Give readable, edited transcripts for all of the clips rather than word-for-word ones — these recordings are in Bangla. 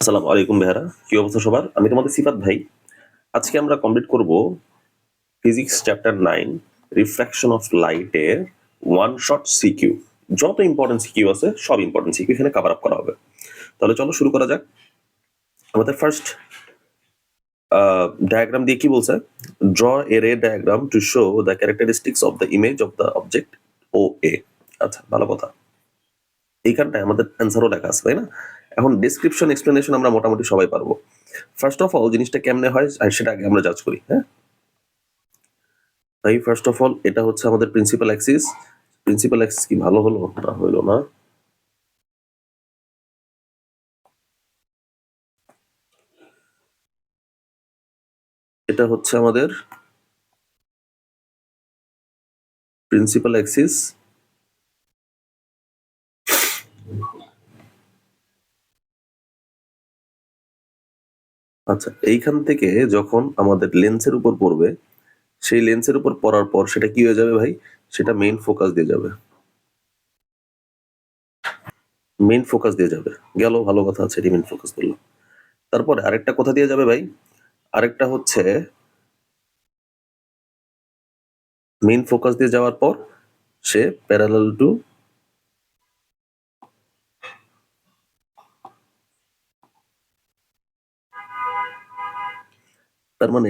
আসসালামু আলাইকুম ভাইয়ারা, কি অবস্থা সবার? আমি তোমাদের সিফাত ভাই। আজকে আমরা কমপ্লিট করব ফিজিক্স চ্যাপ্টার 9 রিফ্র্যাকশন অফ লাইটের ওয়ান শট সিকিউ। যত ইম্পর্টেন্ট সিকিউ আছে সব ইম্পর্টেন্ট সিকিউ এখানে কভার আপ করা হবে। তাহলে চলো শুরু করা যাক। আমাদের ফার্স্ট ডায়াগ্রাম দিয়ে কি বলছে? Draw a ray diagram to show the characteristics of the image of the object O A. আচ্ছা, ভালো কথা। এইখানটায় আমাদের অ্যান্সারও লেখা আছে, তাই না? এখন ডেসক্রিপশন এক্সপ্লেনেশন আমরা মোটামুটি সবাই পারবো। ফার্স্ট অফ অল জিনিসটা কেমনে হয় সেটা আগে আমরা জাজ করি। হ্যাঁ, তাই ফার্স্ট অফ অল এটা হচ্ছে আমাদের প্রিন্সিপাল অ্যাক্সিস। প্রিন্সিপাল অ্যাক্সিস কি ভালো হলো না হলো না? এটা হচ্ছে আমাদের প্রিন্সিপাল অ্যাক্সিস। আচ্ছা, এইখান থেকে যখন আমাদের লেন্সের উপর পড়বে, সেই লেন্সের উপর পড়ার পর সেটা কি হয়ে যাবে ভাই? সেটা মেইন ফোকাস দিয়ে যাবে। মেইন ফোকাস দিয়ে যাবে। গেল, ভালো কথা আছে, এটি মেইন ফোকাস বললো। তারপরে আরেকটা কোথা দিয়ে যাবে ভাই? আরেকটা হচ্ছে মেইন ফোকাস দিয়ে যাওয়ার পর সে প্যারালাল টু তার মানে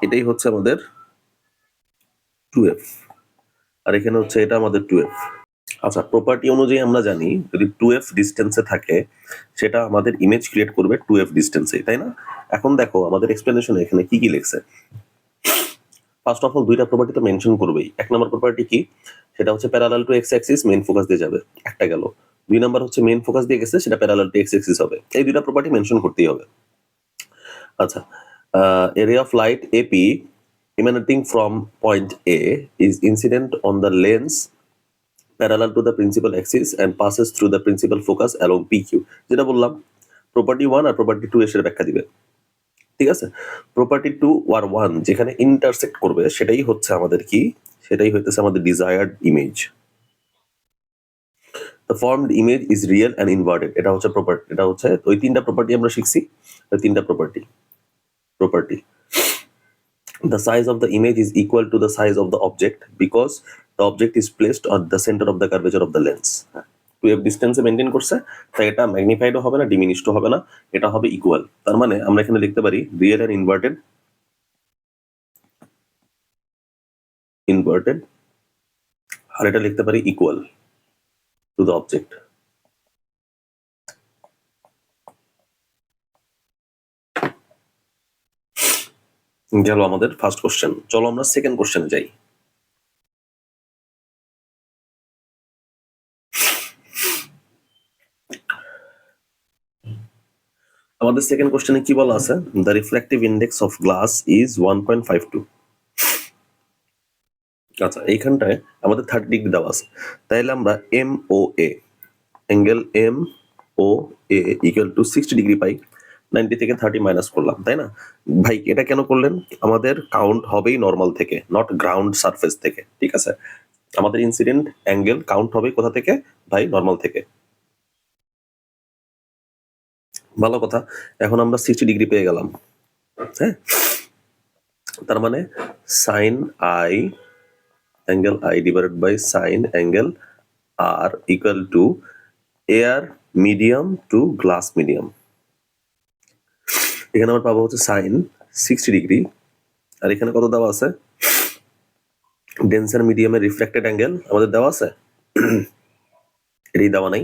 এটাই হচ্ছে আমাদের 2f, আর এখানে হচ্ছে এটা আমাদের 2f। আচ্ছা, প্রপার্টি অনুযায়ী আমরা জানি যদি 2f ডিস্টেন্সে থাকে সেটা আমাদের ইমেজ ক্রিয়েট করবে 2f ডিস্টেন্সে, তাই না? এখন দেখো আমাদের এক্সপ্লেনেশনে এখানে কি কি লিখছে। ফার্স্ট অফ অল দুইটা প্রপার্টি তো মেনশন করবেই। এক নম্বর প্রপার্টি কি? সেটা হচ্ছে parallel to X Axis main focus দিয়ে যাবে, একটা গেল। দুই নাম্বার হচ্ছে মেইন ফোকাস দিয়ে গেছে, সেটা প্যারালাল টু এক্স অ্যাক্সিস হবে। এই দুইটা প্রপার্টি মেনশন করতেই হবে। আচ্ছা, area of light AP emanating from point A is incident on the lens parallel to the principal axis and passes through the principal focus along PQ। যেটা বললাম প্রপার্টি 1 আর প্রপার্টি 2 এর ব্যাখ্যা দিবে, ঠিক আছে? প্রপার্টি 2 আর 1 যেখানে ইন্টারসেক্ট করবে সেটাই হচ্ছে আমাদের কি? সেটাই হইতেছে আমাদের desired image. The formed image is real and inverted। এটা হচ্ছে প্রপার্টি, এটা হচ্ছে ওই তিনটা প্রপার্টি আমরা শিখছি। ওই তিনটা property the size of the image is equal to the size of the object because the object is placed on the center of the curvature of the lens। 2f ডিস্টেন্সে মেইনটেইন করছে, তাই এটা ম্যাগনিফাইডও হবে না, ডিমিনিশডও হবে না, এটা হবে ইকুয়াল। তার মানে আমরা এখানে লিখতে পারি রিয়েল এন্ড ইনভার্টেড, আর এটা লিখতে পারি ইকুয়াল টু দ্য অবজেক্ট। গেল আমাদের ফার্স্ট কোশ্চেন। চলো আমরা সেকেন্ড কোশ্চেনে যাই। আমাদের সেকেন্ড কোশ্চেনে কি বলা আছে? The reflective index of glass is 1.52। আচ্ছা, এইখানটায় আমাদের 30 ডিগ্রি দেওয়া আছে, তাইলে আমরা M O A angle M O A equal to 60 degree পাই। 90 থেকে 30 মাইনাস করলাম, তাই না ভাই? এটা কেন করলেন? আমাদের কাউন্ট হবেই নর্মাল থেকে, নট গ্রাউন্ড সারফেস থেকে, ঠিক আছে? আমাদের ইনসিডেন্ট অ্যাঙ্গেল কাউন্ট হবে কোথা থেকে ভাই? নর্মাল থেকে। ভালো কথা। এখন আমরা 60 ডিগ্রি পেয়ে গেলাম। হ্যাঁ, তার মানে sine i angle i divided by sine angle r equal to air medium to glass medium. এখানে আমরা পাবো হচ্ছে সাইন 60 ডিগ্রি, আর এখানে কত দেওয়া আছে? ডেন্সার মিডিয়ামের রিফ্লেক্টেড অ্যাঙ্গেল আমাদের দেওয়া আছে, এটাই দেওয়া নাই।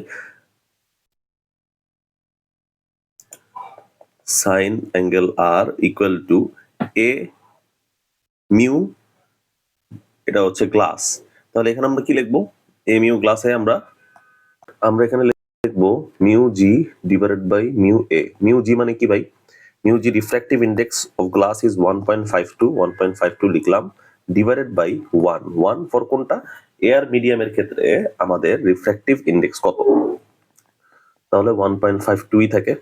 Sine angle r equal to a mu, এটা হচ্ছে গ্লাস। তাহলে এখানে আমরা কি লিখবো? এ মিউ গ্লাসে আমরা এখানে লিখবো mu g divided by mu a. Mu g মানে কি ভাই? Mu g refractive index of glass is 1.52 লিখলাম, ডিভাইডেড বাই 1 ফর কোনটা? এয়ার মিডিয়ামের ক্ষেত্রে আমাদের রিফ্র্যাক্টিভ ইন্ডেক্স কত? তাহলে 1.52 থাকে।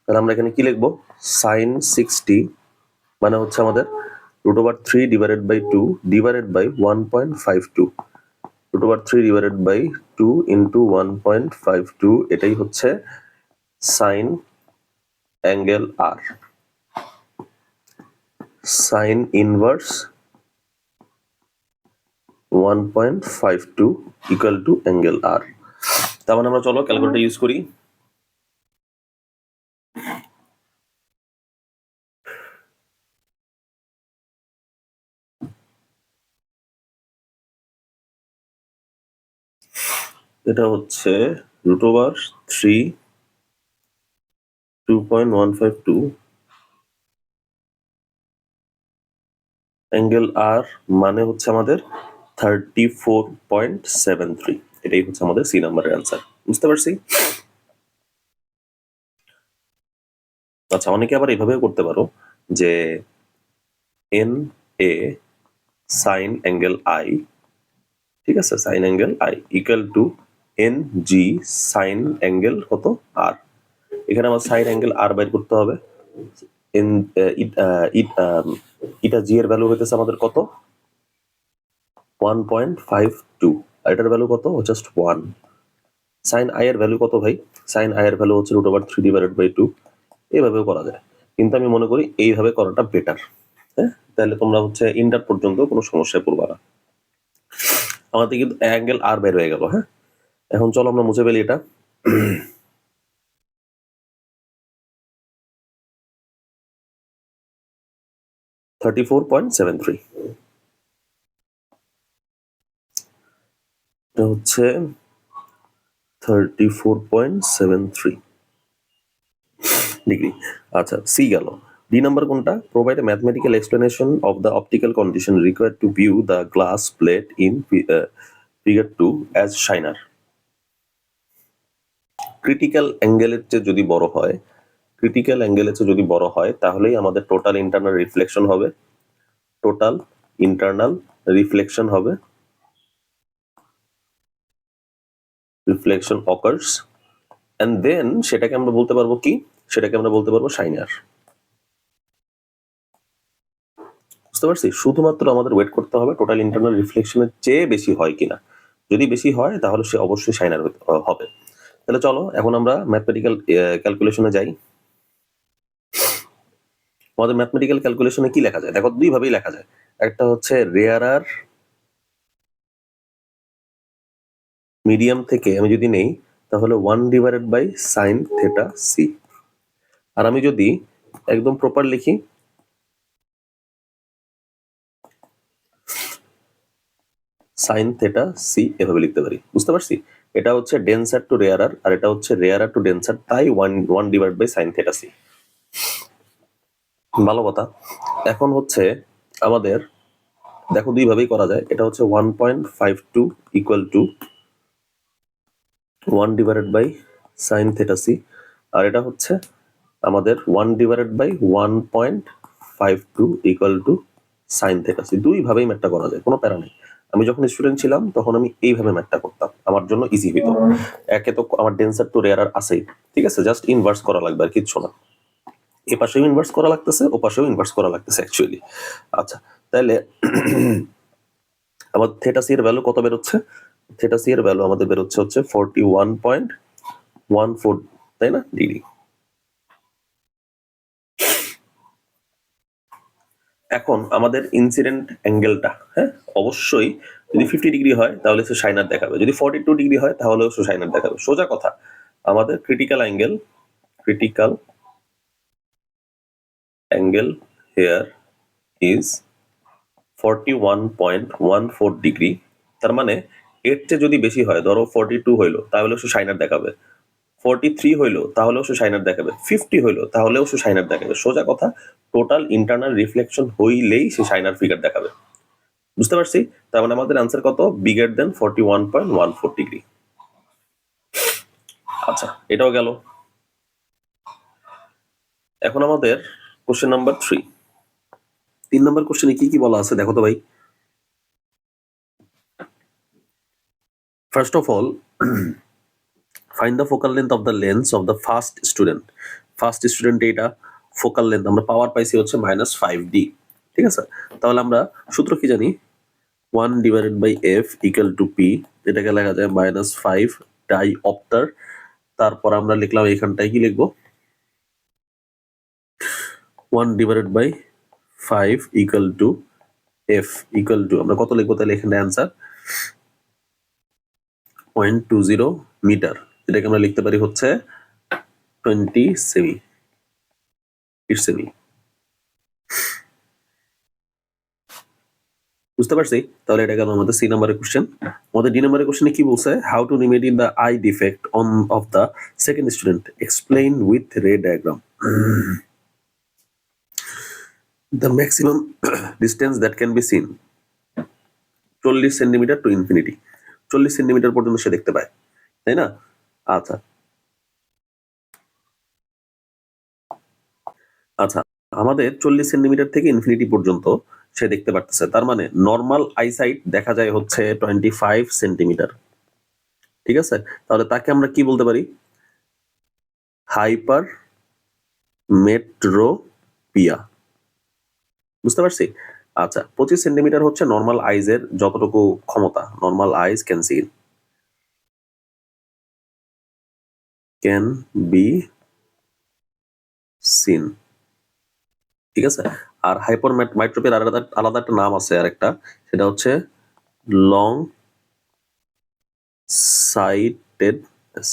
তাহলে আমরা এখানে কি লিখবো? সাইন 60 মানে হচ্ছে আমাদের √3 divided by 2 divided by 1.52। √3 divided by 2 into 1.52, এটাই হচ্ছে sine angle R, sine inverse 1.52 equal to angle r. তার মানে আমরা চলো ক্যালকুলেটর ইউজ করি। এটা হচ্ছে √3 2.152 অ্যাঙ্গেল আর মানে হচ্ছে আমাদের 34.73। এটাই হচ্ছে আমাদের সি নাম্বারের অ্যান্সার। বুঝতে পারছি? আচ্ছা, অনেকে আবার এভাবেও করতে পারো যে N A sign angle I, ঠিক আছে, sign angle i equal to N G sign angle কত আর। এখানে আমার সাইন অ্যাঙ্গেল আর বাইর করতে হবে। এন ইটা জি এর ভ্যালু হইতেছে আমাদের কত 1.52, আর এটার ভ্যালু কত জাস্ট 1। সাইন আই এর ভ্যালু কত ভাই? সাইন আই এর ভ্যালু হচ্ছে √3/2। এইভাবেও করা যায়, কিন্তু আমি মনে করি এইভাবে করাটা বেটার। হ্যাঁ, তাহলে তোমরা হচ্ছে ইন্টার পর্যন্ত কোনো সমস্যায় পড়বা না। আমাদের কিন্তু অ্যাঙ্গেল আর বের হয়ে গেল। হ্যাঁ, এখন চলো আমরা মুছে ফেলি এটা। (34.73) এটা হচ্ছে 34.73 ডিগ্রি। আচ্ছা, সি গেল। ডি নাম্বার কোনটা? Provide a mathematical explanation of the optical condition required to view the glass plate in figure 2 as shiner. Critical অ্যাঙ্গেলের চেয়ে যদি বড় হয়, ক্রিটিক্যাল অ্যাঙ্গেলের চেয়ে যদি বড় হয় তাহলেই আমাদের টোটাল ইন্টারনাল রিফ্লেকশন হবে, টোটাল ইন্টারনাল রিফ্লেকশন হবে, রিফ্লেকশন অকার্স, এন্ড দেন সেটাকে আমরা বলতে পারবো কি? সেটাকে আমরা বলতে পারবো শাইনার। বুঝতে পারছি? শুধুমাত্র আমাদের ওয়েট করতে হবে টোটাল ইন্টারনাল রিফ্লেকশনের চেয়ে বেশি হয় কিনা। যদি বেশি হয় তাহলে সে অবশ্যই শাইনার হবে। তাহলে চলো এখন আমরা ম্যাথমেটিক্যাল ক্যালকুলেশনে যাই। আমাদের ম্যাথমেটিক্যাল ক্যালকুলেশনে কি লেখা যায়? দেখো, দুই ভাবেই লেখা যায়। একটা হচ্ছে রেয়ারার মিডিয়াম থেকে আমি যদি নেই তাহলে 1/sin θc, আর আমি যদি একদম প্রপার লিখি sin θc এভাবে লিখতে পারি। বুঝতে পারছি? এটা হচ্ছে ডেন্সার টু রেয়ারার, আর এটা হচ্ছে রেয়ারার টু ডেন্সার, তাই 1/sin θc। ভালো কথা। এখন হচ্ছে আমাদের দেখো দুই ভাবেই করা যায়। এটা হচ্ছে 1.52 ইকুয়াল টু 1/sin θc, আর এটা হচ্ছে আমাদের 1/1.52 ইকুয়াল টু sin θc। দুই ভাবেই ম্যাথটা করা যায়, কোনো প্যারা নেই। আমি যখন স্টুডেন্ট ছিলাম তখন আমি এইভাবে ম্যাথটা করতাম, আমার জন্য ইজি হইতো। একে তো আমার ডেন্সার টু রেয়ারার আছেই, ঠিক আছে, জাস্ট ইনভার্স করা লাগবে আর কিচ্ছু না। এ পাশেও ইনভার্স করা লাগতেছে, ও পাশেও ইনভার্স করা লাগতেছে অ্যাকচুয়ালি। আচ্ছা, তাহলে আমার θc এর ভ্যালু কত বেরোচ্ছে? θc এর ভ্যালু আমাদের বেরোচ্ছে হচ্ছে 41.14, তাই না, ডিগ্রি। এখন আমাদের ইনসিডেন্ট অ্যাঙ্গেলটা, হ্যাঁ, অবশ্যই যদি 50 ডিগ্রি হয় তাহলে সে শাইনার দেখাবে, যদি 42 ডিগ্রি হয় তাহলেও সে শাইনার দেখাবে। সোজা কথা, আমাদের critical angle hair is 41.14 degree. তার মানে এর চেয়ে যদি বেশি হয়, ধরো 42 হইলো, তাহলেও সে শাইনার দেখাবে, 43 হইলো তাহলেও সে শাইনার দেখাবে, 50 হইলো তাহলেও সে শাইনার দেখাবে। সোজা কথা, টোটাল ইন্টারনাল রিফ্লেকশন হইলেই সে শাইনার ফিগার দেখাবে। বুঝতে পারছি? তার মানে আমাদের আনসার কত? বিগার দেন 41.14 ডিগ্রি। আচ্ছা, এটাও গেল। এখন আমাদের কোশ্চেন নাম্বার 3। 3 নাম্বার কোশ্চেনে কি কি বলা আছে দেখো তো ভাই। First of all, find the focal length of the lens of the first student. First student এটা ফোকাল লেন্থ আমরা পাওয়ার পাইছি হচ্ছে -5d, ঠিক আছে। তাহলে আমরা সূত্র কি জানি? 1/f ইকুয়াল টু p, এটাকে লেখা যায় -5 ডাইঅপ্টার। তারপর আমরা লিখলাম এখানটায় কি লিখবো? 1/5 equal to F equal two আমরা কত লিখবো তাহলে এখানে অ্যান্সার 0.20 মিটার, এটাকে আমরা লিখতে পারি হচ্ছে 20 সেমি। বুঝতে পারছি? তাহলে এটা গেল আমাদের সি নাম্বারের কোশ্চেন। আমাদের ডি নাম্বারের কোশ্চেনে কি বলছে, how to remedy the eye defect on of the second student, explain with ray diagram. The maximum distance that can be seen 40 centimetre to infinity, 40 centimetre পর্যন্ত সে দেখতে পায়, তাই না? আচ্ছা আচ্ছা, আমাদের 40 সেন্টিমিটার থেকে ইনফিনিটি পর্যন্ত সে দেখতে পারতেছে, তার মানে নর্মাল আইসাইট দেখা যায় হচ্ছে 25 সেন্টিমিটার, ঠিক আছে? তাহলে তাকে আমরা কি বলতে পারি, হাইপার মেট্রোপিয়া। বুঝতে পারছি? আচ্ছা, 25 সেন্টিমিটার হচ্ছে নর্মাল আইজের যতটুকু ক্ষমতা, normal eyes can be scene, ঠিক আছে? আর হাইপার মাইট্রোপিয়ার আলাদা আলাদা একটা নাম আছে আরেকটা, সেটা হচ্ছে লং সাইটেডনেস,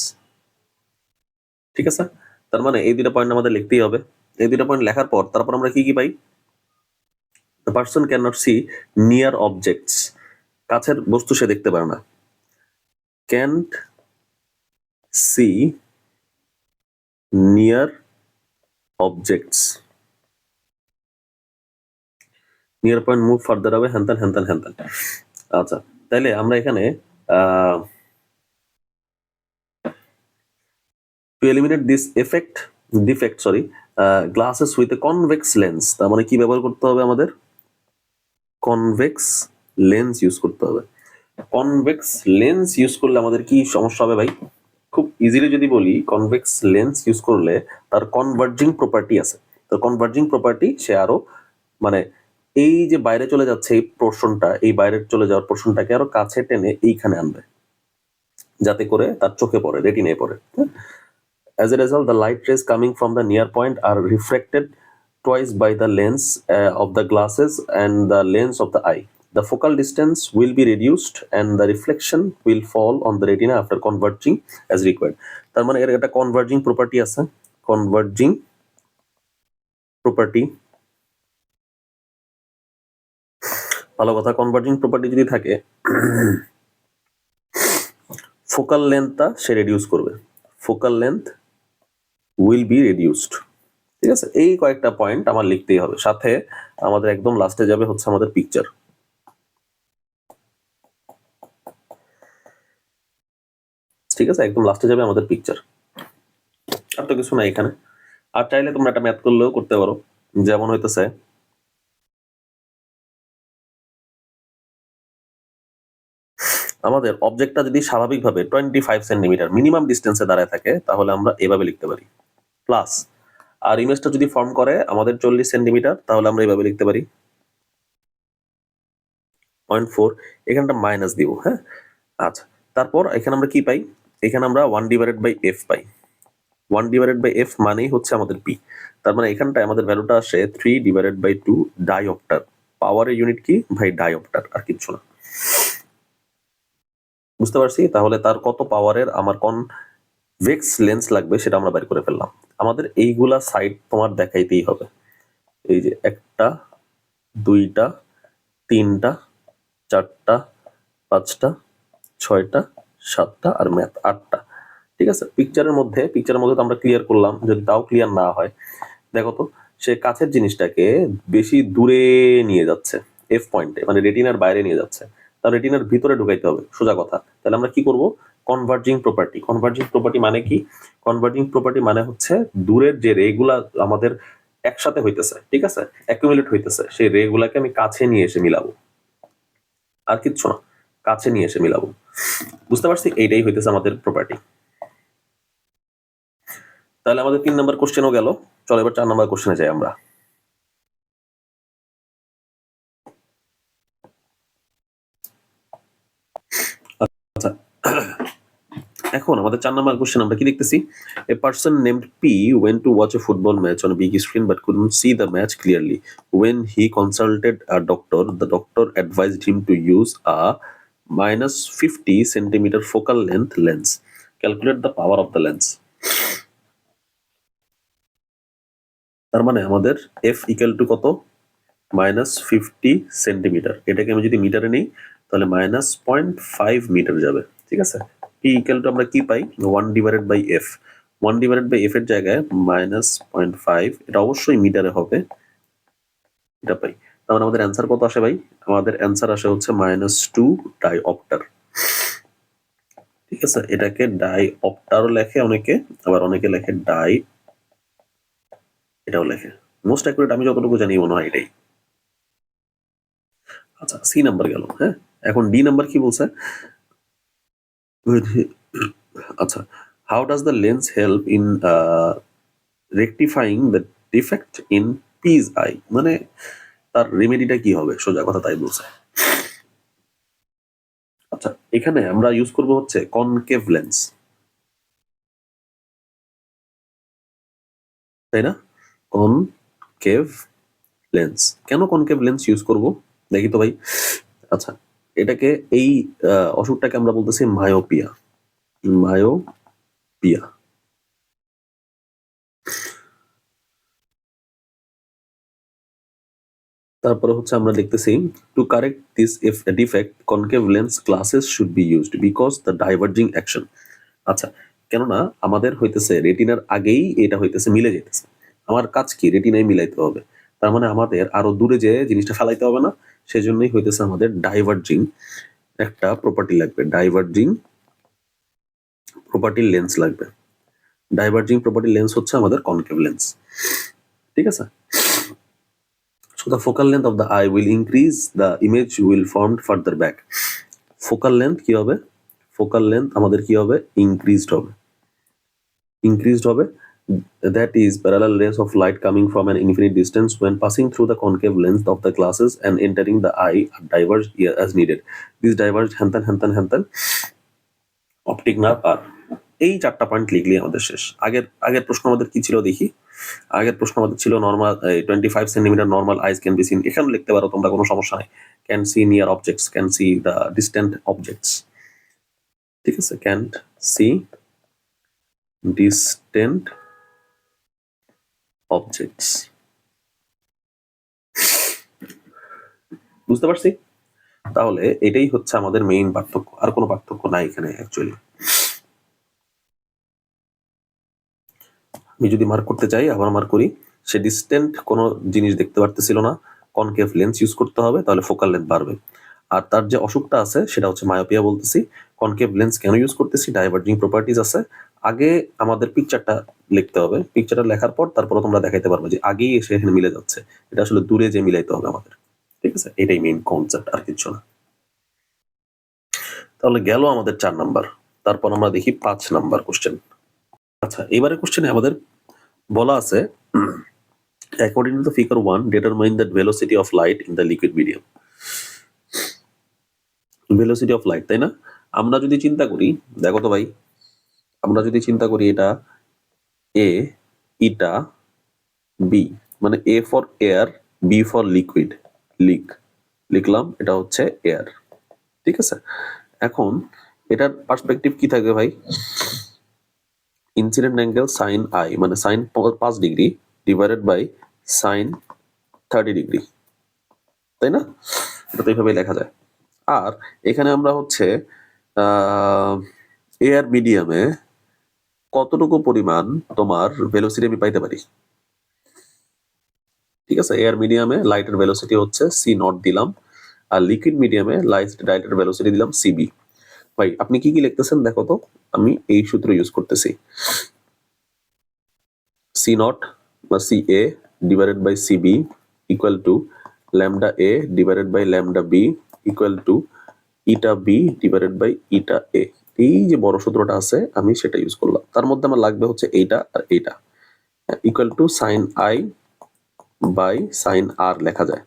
ঠিক আছে? তার মানে এই দুইটা পয়েন্ট আমাদের লিখতেই হবে। এই দুইটা পয়েন্ট লেখার পর তারপর আমরা কি কি পাই, the person can not see near objects, কাছের বস্তু সে দেখতে পারে না, can't see near objects, near point move further হবে, হ্যানত্যান হ্যানত্যান হ্যানত্যান। আচ্ছা, তাইলে আমরা এখানে to eliminate this defect glasses with a convex lens, তার মানে কি ব্যবহার করতে হবে, আমাদের কনভেক্স লেন্স ইউজ করতে হবে। কনভেক্স লেন্স ইউজ করলে আমাদের কি সমস্যা হবে ভাই? খুব ইজিলি যদি বলি, কনভেক্স লেন্স ইউজ করলে তার কনভার্জিং প্রপার্টি আছে, তো কনভার্জিং প্রপার্টি সে আরো মানে এই যে বাইরে চলে যাচ্ছে এই পোর্শনটা, এই বাইরে চলে যাওয়ার পোর্শনটাকে আরো কাছে টেনে এইখানে আনবে, যাতে করে তার চোখে পড়ে, রেটিনায় পড়ে। As a result, the light rays coming from the near point are refracted twice by the lens of the glasses and the lens of the eye. The focal distance will be reduced and the reflection will fall on the retina after converging as required. তার মানে এর একটা কনভার্জিং প্রপার্টি আছে, কনভার্জিং প্রপার্টি, ভালো কথা। কনভার্জিং প্রপার্টি যদি থাকে, ফোকাল লেন্থটা সে রিডিউস করবে, focal length will be reduced, ঠিক আছে? এই কয়েকটা পয়েন্ট আমার লিখতেই হবে, সাথে আমাদের একদম লাস্টে যাবে হচ্ছে আমাদের পিকচার, ঠিক আছে? একদম লাস্টে যাবে আমাদের পিকচার, আর তো কিছু নাই এখানে। আর চাইলে তোমরা একটা ম্যাথ করলেও করতে পারো, যেমন হইতেছে আমাদের অবজেক্টটা যদি স্বাভাবিকভাবে 25 সেন্টিমিটার মিনিমাম ডিস্টেন্সে দাঁড়ায় থাকে, তাহলে আমরা এভাবে লিখতে পারি প্লাস, আর ইমেজটা যদি ফর্ম করে আমাদের 40 সেন্টিমিটার, তাহলে আমরা এভাবে লিখতে পারি 0.4, এখানটা মাইনাস দিব, হ্যাঁ? আচ্ছা, তারপর এখানে আমরা কি পাই, এখানে আমরা 1/f পাই, 1/f মানেই হচ্ছে আমাদের পি, তার মানে এখানটায় আমাদের ভ্যালুটা আসে 3/2 ডাইঅপ্টার, পাওয়ারের ইউনিট কি ভাই, ডাইঅপ্টার, আর কিচ্ছু না। বুঝতে পারছি? তাহলে তার কত পাওয়ারের আমার কনভেক্স লেন্স লাগবে সেটা আমরা বের করে ফেললাম। আমাদের এইগুলা সাইড তোমার দেখাইতেই হবে, এই যে 1টা 2টা 3টা 4টা 5টা 6টা 7টা আর ম্যাথ 8টা, ঠিক আছে? পিকচারের মধ্যে তো আমরা ক্লিয়ার করলাম, যদি তাও ক্লিয়ার না হয়, দেখো তো সে কাছের জিনিসটাকে বেশি দূরে নিয়ে যাচ্ছে, এফ পয়েন্টে, মানে রেটিনার বাইরে নিয়ে যাচ্ছে, তার রেটিনার ভিতরে ঢুকাইতে হবে, সোজা কথা। তাহলে আমরা কি করব, কনভার্জিং প্রপার্টি। কনভার্জিং প্রপার্টি মানে কি? কনভার্জিং প্রপার্টি মানে হচ্ছে দূরের যে রেগুলা আমাদের একসাথে হইতেছে, ঠিক আছে, অ্যাকুমুলেট হইতেছে, সেই রেগুলাকে আমি কাছে নিয়ে এসে মিলাবো, আর কিচ্ছু না, কাছে নিয়ে এসে মিলাবো। বুঝতে পারছি? এইটাই হইতেছে আমাদের প্রপার্টি। তাহলে আমাদের 3 নাম্বার কোশ্চেনও গেল, চলো এবার 4 নাম্বার কোশ্চেনে যাই আমরা। এখন আমাদের 4 নাম্বার কোশ্চেন আমরা কি দেখতেছি, a person named P went to watch a football match on a big screen but couldn't see the match clearly. When he consulted a doctor, the doctor advised him to use a -50 centimeter focal length lens. Calculate the power of the lens. তার মানে আমাদের f ইকুয়াল টু কত, -50 সেন্টিমিটার। এটাকে আমি যদি মিটারে নিই তাহলে -0.5 মিটার যাবে, ঠিক আছে। p ইকুয়াল টু আমরা কি পাই, 1/f। 1/f এর জায়গায় -0.5, এটা অবশ্যই মিটারে হবে, এটা পাই। তার মানে আমাদের অ্যান্সার কত আসে ভাই, আমাদের অ্যান্সার আসে হচ্ছে -2 ডাইঅপ্টার, ঠিক আছে। এটাকে ডাইঅপ্টারও লেখে অনেকে, আবার অনেকে লেখে এটাও লেখে। মোস্ট অ্যাকুরেট আমি যতটুকু জানি মনে হয় এটাই। আচ্ছা, সি নাম্বার গেল। হ্যাঁ, এখন ডি নাম্বার কি বলছে, আচ্ছা, how does the lens help in rectifying the defect in piece eye, মানে তার রেমেডিটা কি হবে, সোজা কথা তাই বলছে। আচ্ছা, এখানে আমরা ইউজ করব হচ্ছে কনকেভ লেন্স, তাই না, কনকেভ লেন্স। কেন কনকেভ লেন্স ইউজ করব দেখি তো ভাই। আচ্ছা, এটাকে এই অসুখটাকে আমরা বলতেছি মায়োপিয়া, মায়োপিয়া। তারপরে হচ্ছে আমরা দেখতেছি, to correct this if defect concave lens glasses should be used because the diverging action. আচ্ছা, কেননা আমাদের হইতেছে রেটিনার আগেই এটা হইতেছে মিলে যেতেছে, আমার কাজ কি রেটিনায় মিলাইতে হবে, তার মানে আমাদের আরো দূরে যে জিনিসটা ফেলাইতে হবে না, সেজন্যই হইতেছে আমাদের ডাইভার্জিং একটা প্রপার্টি লাগবে, ডাইভার্জিং প্রপার্টির লেন্স লাগবে। ডাইভার্জিং প্রপার্টির লেন্স হচ্ছে আমাদের কনকেভ লেন্স, ঠিক আছে। So the focal length of the eye will increase, the image will formed further back. Focal length কি হবে, focal length আমাদের কি হবে, increased হবে, that is parallel rays of light coming from an infinite distance when passing through the concave lens of the glasses and entering the eye are diverged as needed. These diverged হ্যান optic nerve are, এই 4টা পয়েন্ট লিখলেই আমাদের শেষ। আগের প্রশ্ন আমাদের কি ছিল দেখি, আগের প্রশ্ন আমাদের ছিল normal 25 centimetre normal eyes can be seen, এখানে লিখতে পারো তোমরা, কোনো সমস্যা নাই। Can see near objects, can see the distant objects, ঠিক আছে, ক্যান সি ডিস্টেন্ট অবজেক্টস, বুঝতে পারছি। তাহলে এটাই হচ্ছে আমাদের মেইন পার্থক্য, আর কোনো পার্থক্য নাই এখানে অ্যাকচুয়ালি। আমি যদি মার্ক করতে চাই, আবার মার্ক করি, সে ডিস্টেন্ট কোনো জিনিস দেখতে পারতেছিল না, কনকেভ লেন্স ইউজ করতে হবে, তাহলে ফোকাল লেন্থ বাড়বে। আর তার যে অসুখটা আছে সেটা হচ্ছে মায়োপিয়া বলতেছি। কনকেভ লেন্স কেন ইউজ করতেছি, ডাইভার্জিং প্রপার্টিজ আছে। আগে আমাদের পিকচারটা লিখতে হবে, পিকচারটা লেখার পর তারপরে তোমরা দেখাইতে পারবে যে আগেই এসে এখানে মিলে যাচ্ছে, এটা আসলে দূরে যে মিলাইতে হবে আমাদের, ঠিক আছে। এটাই মেইন কনসেপ্ট, আর কিছু না। তাহলে গেল আমাদের 4 নাম্বার। তারপর আমরা দেখি 5 নাম্বার কোশ্চেন। আচ্ছা, এবারে কোশ্চেনে আমাদের বলা আছে, according to the figure 1 determine the velocity of light in the liquid medium. velocity of light, তাই না। আমরা যদি চিন্তা করি, দেখো তো ভাই, আমরা যদি চিন্তা করি এটা এ, এটা বি, মানে A for air, B for liquid, লিখলাম এটা হচ্ছে এয়ার, ঠিক আছে। এখন এটার পার্সপেক্টিভ কি থাকবে ভাই, ইনসিডেন্ট অ্যাঙ্গেল সাইন আই, মানে sine 5 degree divided by sine 30 degree, তাই না, এটা তো এইভাবে লেখা যায়। আর এখানে আমরা হচ্ছে এয়ার মিডিয়ামে কতটুকু পরিমাণ তোমার ভেলোসিটি আমি পাইতে পারি, ঠিক আছে। এয়ার মিডিয়ামে লাইটের ভেলোসিটি হচ্ছে সি নট দিলাম, আর লিকুইড মিডিয়ামে লাইটের ভেলোসিটি দিলাম সিবি। ভাই আপনি কি কি লিখতেছেন দেখো তো, আমি এই সূত্র ইউজ করতেছি, সি নট বা C A divided by CB equal to lambda A divided by lambda B equal to eta B divided by eta A. এই যে বড় সূত্রটা আছে আমি সেটা ইউজ করলাম, তার মধ্যে আমার লাগবে হচ্ছে এইটা আর এইটা, equal to sine I by sine R লেখা যায়,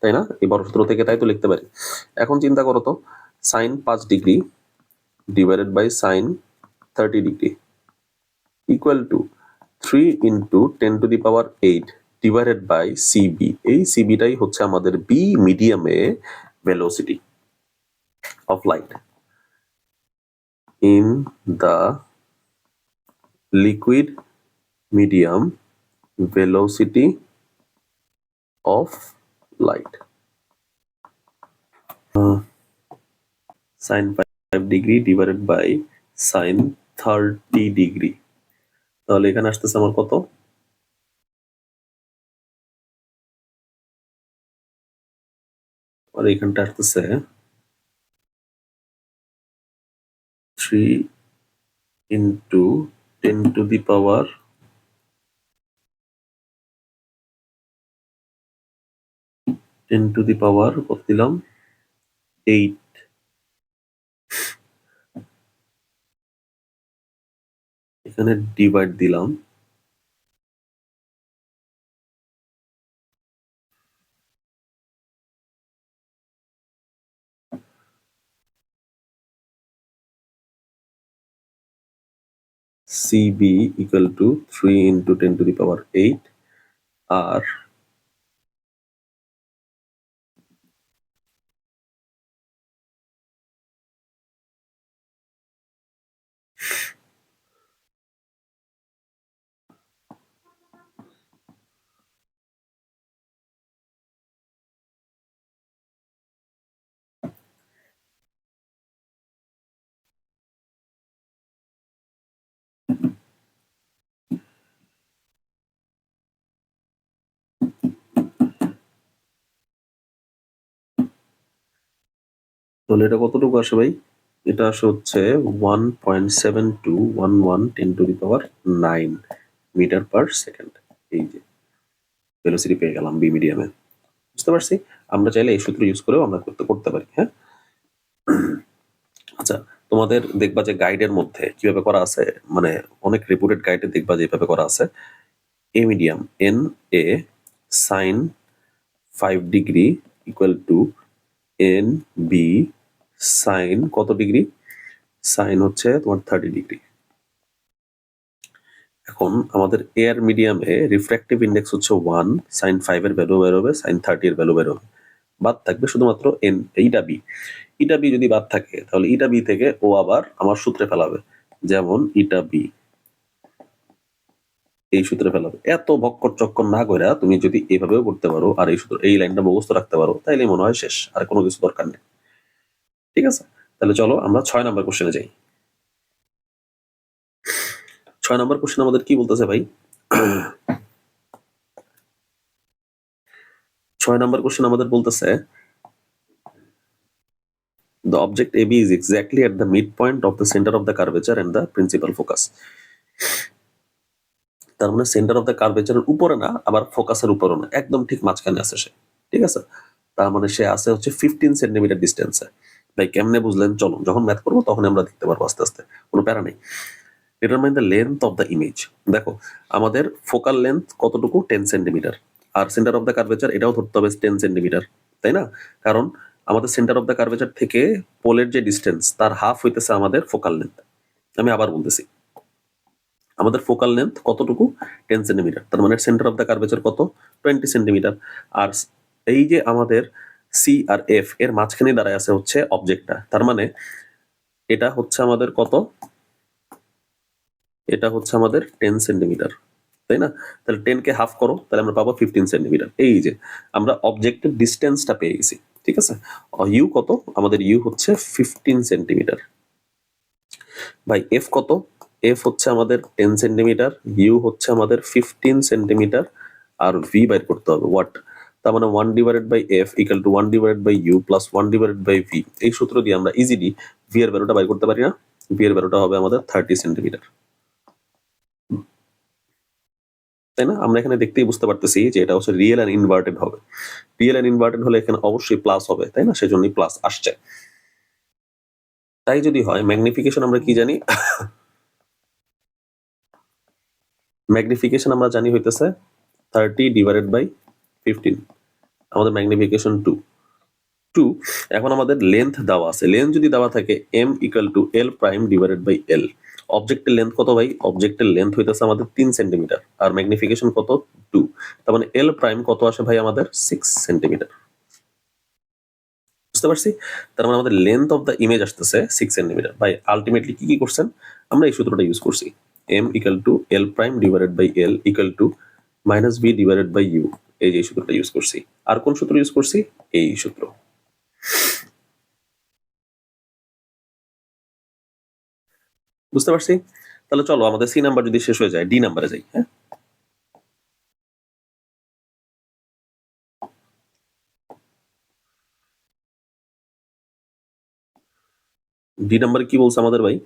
তাই না, এই বড় সূত্র থেকে, তাই তো লিখতে পারি। এখন চিন্তা করো তো, sine 5 degree divided by sine 30 degree equal to 3 into 10 to the power 8 divided by CB. এই সিবিটাই হচ্ছে আমাদের বি মিডিয়ামে velocity of light in the liquid medium velocity of light sin 5 degree divided by sin 30 degree, তাহলে এখানে আসতেছে আমার কত, আর এখানটা আসতেছে 3 into 10 to the power 10 to the power কত দিলাম 8, এখানে ডিভাইড দিলাম CB equal to 3 into 10 to the power 8 আর তাহলে এটা কতটুকু আসে ভাই, এটা আসে হচ্ছে 1.7211 10 to the power 9 metre per second. এই যে ভেলোসিটি পেয়ে গেলাম বি মিডিয়ামে, বুঝতে পারছি। আমরা চাইলে এই সূত্র ইউজ করেও আমরা করতে পারি। হ্যাঁ, আচ্ছা, তোমাদের দেখবা যে গাইডের মধ্যে কিভাবে করা আছে, মানে অনেক রিপোর্টেড গাইডে দেখবা যে এইভাবে করা আছে, A medium N A sine 5 degree equal to N B sine কত ডিগ্রি, সাইন হচ্ছে তোমার 30 ডিগ্রি। এখন আমাদের এয়ার মিডিয়ামে রিফ্র্যাক্টিভ ইন্ডেক্স হচ্ছে 1, সাইন 5 এর ভ্যালু বেরোবে, সাইন 30 এর ভ্যালু বেরোবে, বাদ থাকবে শুধুমাত্র এন, এইটা বি। ইটা বি যদি বাদ থাকে তাহলে ইটা বি থেকে ও আবার আমার সূত্রে ফেলাবে, যেমন ইটা বি এই সূত্রে ফেলাবে। এত ভক্কর চক্কর না করে তুমি যদি এইভাবেও করতে পারো আর এই সূত্র এই লাইনটা মুখস্থ রাখতে পারো, তাইলে মনে হয় শেষ, আর কোনো কিছু দরকার নেই। ঠিক আছে, তাহলে চলো আমরা 6 নম্বর কোশ্চেনে যাই। 6 নম্বর কোশ্চেন আমাদের কি বলতেছে ভাই, 6 নম্বর কোশ্চেন আমাদের বলতেছে the object AB is exactly at the midpoint of the center of the curvature and the principal focus। তার মানে সেন্টার অফ দ্য কার্ভেচারের উপরে না, আবার ফোকাসের উপরে না, একদম ঠিক মাঝখানে আছে সে। ঠিক আছে, তার মানে সে আছে হচ্ছে 15 সেন্টিমিটার ডিস্টেন্সে। ভাই কেমনে বুঝলেন, চলো যখন ম্যাথ করবো তখন আমরা দেখতে পারবো আস্তে আস্তে, কোনো প্যারা নেই। Determine the length of the image. দেখো আমাদের ফোকাল লেন্থ কতটুকু, 10 সেন্টিমিটার, আর সেন্টার অফ দ্য কার্ভেচার এটাও ধরতে হবে 10 সেন্টিমিটার, তাই না? কারণ আমাদের সেন্টার অফ দ্য কার্ভেচার থেকে পোলের যে ডিস্টেন্স তার হাফ হইতেছে আমাদের ফোকাল লেন্থ। আমি আবার বলতেছি, আমাদের ফোকাল লেন্থ কতটুকু, 10 সেন্টিমিটার, তার মানে সেন্টার অফ দ্য কার্ভেচার কত, 20 সেন্টিমিটার। আর এই যে আমাদের সি আর এফ এর মাঝখানে দাঁড়ায় আছে হচ্ছে অবজেক্টটা, তার মানে এটা হচ্ছে আমাদের কত, এটা হচ্ছে আমাদের 10 সেন্টিমিটার, তাই না? তাহলে 10 কে হাফ করো, তাহলে আমরা পাবো 15 সেন্টিমিটার। এই যে আমরা অবজেক্টের ডিস্টেন্সটা পেয়ে গেছি। ঠিক আছে, ইউ কত, আমাদের ইউ হচ্ছে 15 সেন্টিমিটার। ভাই এফ কত, এফ হচ্ছে আমাদের 10 সেন্টিমিটার, ইউ হচ্ছে আমাদের 15 সেন্টিমিটার, আর ভি বাইর করতে হবে ওয়াট, তার মানে 1 divided by F equal to 1 divided by U plus 1 divided by V. এই সূত্র দিয়ে আমরা ইজিলি ভি এর ভ্যালুটা বাইর করতে পারি না, ভি এর ভ্যালুটা হবে আমাদের 30 সেন্টিমিটার, তাই না? আমরা এখানে দেখতেই বুঝতে পারতেছি যে এটা হচ্ছে রিয়েল এন্ড ইনভার্টেড হবে। রিয়েল এন্ড ইনভার্টেড হলে এখানে অবশ্যই প্লাস হবে, তাই না? সেজন্যই প্লাস আসছে। তাই যদি হয় ম্যাগনিফিকেশন আমরা কি জানি, ম্যাগনিফিকেশন আমরা জানি হইতেছে 30 ডিভাইডেড বাই 15, আমাদের ম্যাগনিফিকেশন 2। এখন আমাদের লেন্থ দেওয়া আছে, লেন্থ যদি দেওয়া থাকে m equal to l prime divided by l, অবজেক্টের লেন্থ কত ভাই? অবজেক্টের লেন্থ হইতেছে আমাদের 3 সেন্টিমিটার আর ম্যাগনিফিকেশন কত? 2। তার মানে এল প্রাইম কত আসে ভাই আমাদের? 6 সেন্টিমিটার। বুঝতে পারছি? তার মানে আমাদের লেন্থ অফ দ্য ইমেজ আসতেছে 6 সেন্টিমিটার। ভাই আলটিমেটলি কি করছেন? আমরা এই সূত্রটা ইউজ করছি। m equal to L prime divided by L equal to minus B divided by U. এই যে সূত্রটা ইউজ করছি। আর কোন সূত্র ইউজ করছি? এই সূত্র। বুঝতে পারছি? তাহলে চলো আমাদের সি নাম্বার যদি শেষ হয়ে যায়, ডি নাম্বারে যাই। হ্যাঁ, ডি নাম্বারে কি বলছে আমাদের ভাই?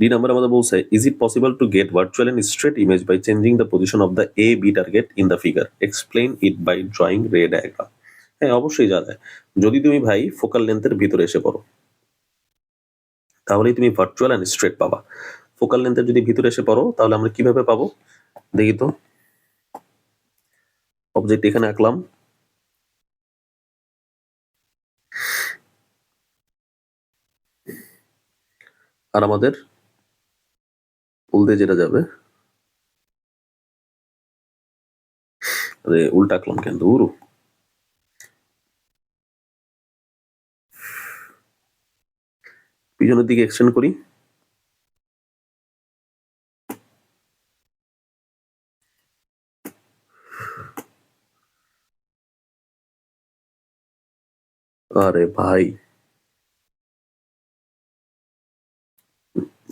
ডি নাম্বার আমাদের বলছে, is it possible to get virtual and straight image by changing the position of the A B target in the figure, explain it by drawing ray diagram. হ্যাঁ, অবশ্যই যা যায়। যদি তুমি ভাই ফোকাল লেন্থের ভিতরে এসে পড়ো, তাহলেই তুমি ভার্চুয়াল এন্ড স্ট্রেট পাবা। ফোকাল লেন্থের যদি ভিতরে এসে পড়ো, তাহলে আমরা কিভাবে পাবো? দেখি তো। অবজেক্ট এখানে আঁকলাম, আর আমাদের উল্টে যেটা যাবে, উল্টা আঁকলাম কেন দূর। পিছনের দিকে এক্সটেন্ড করি, আরে ভাই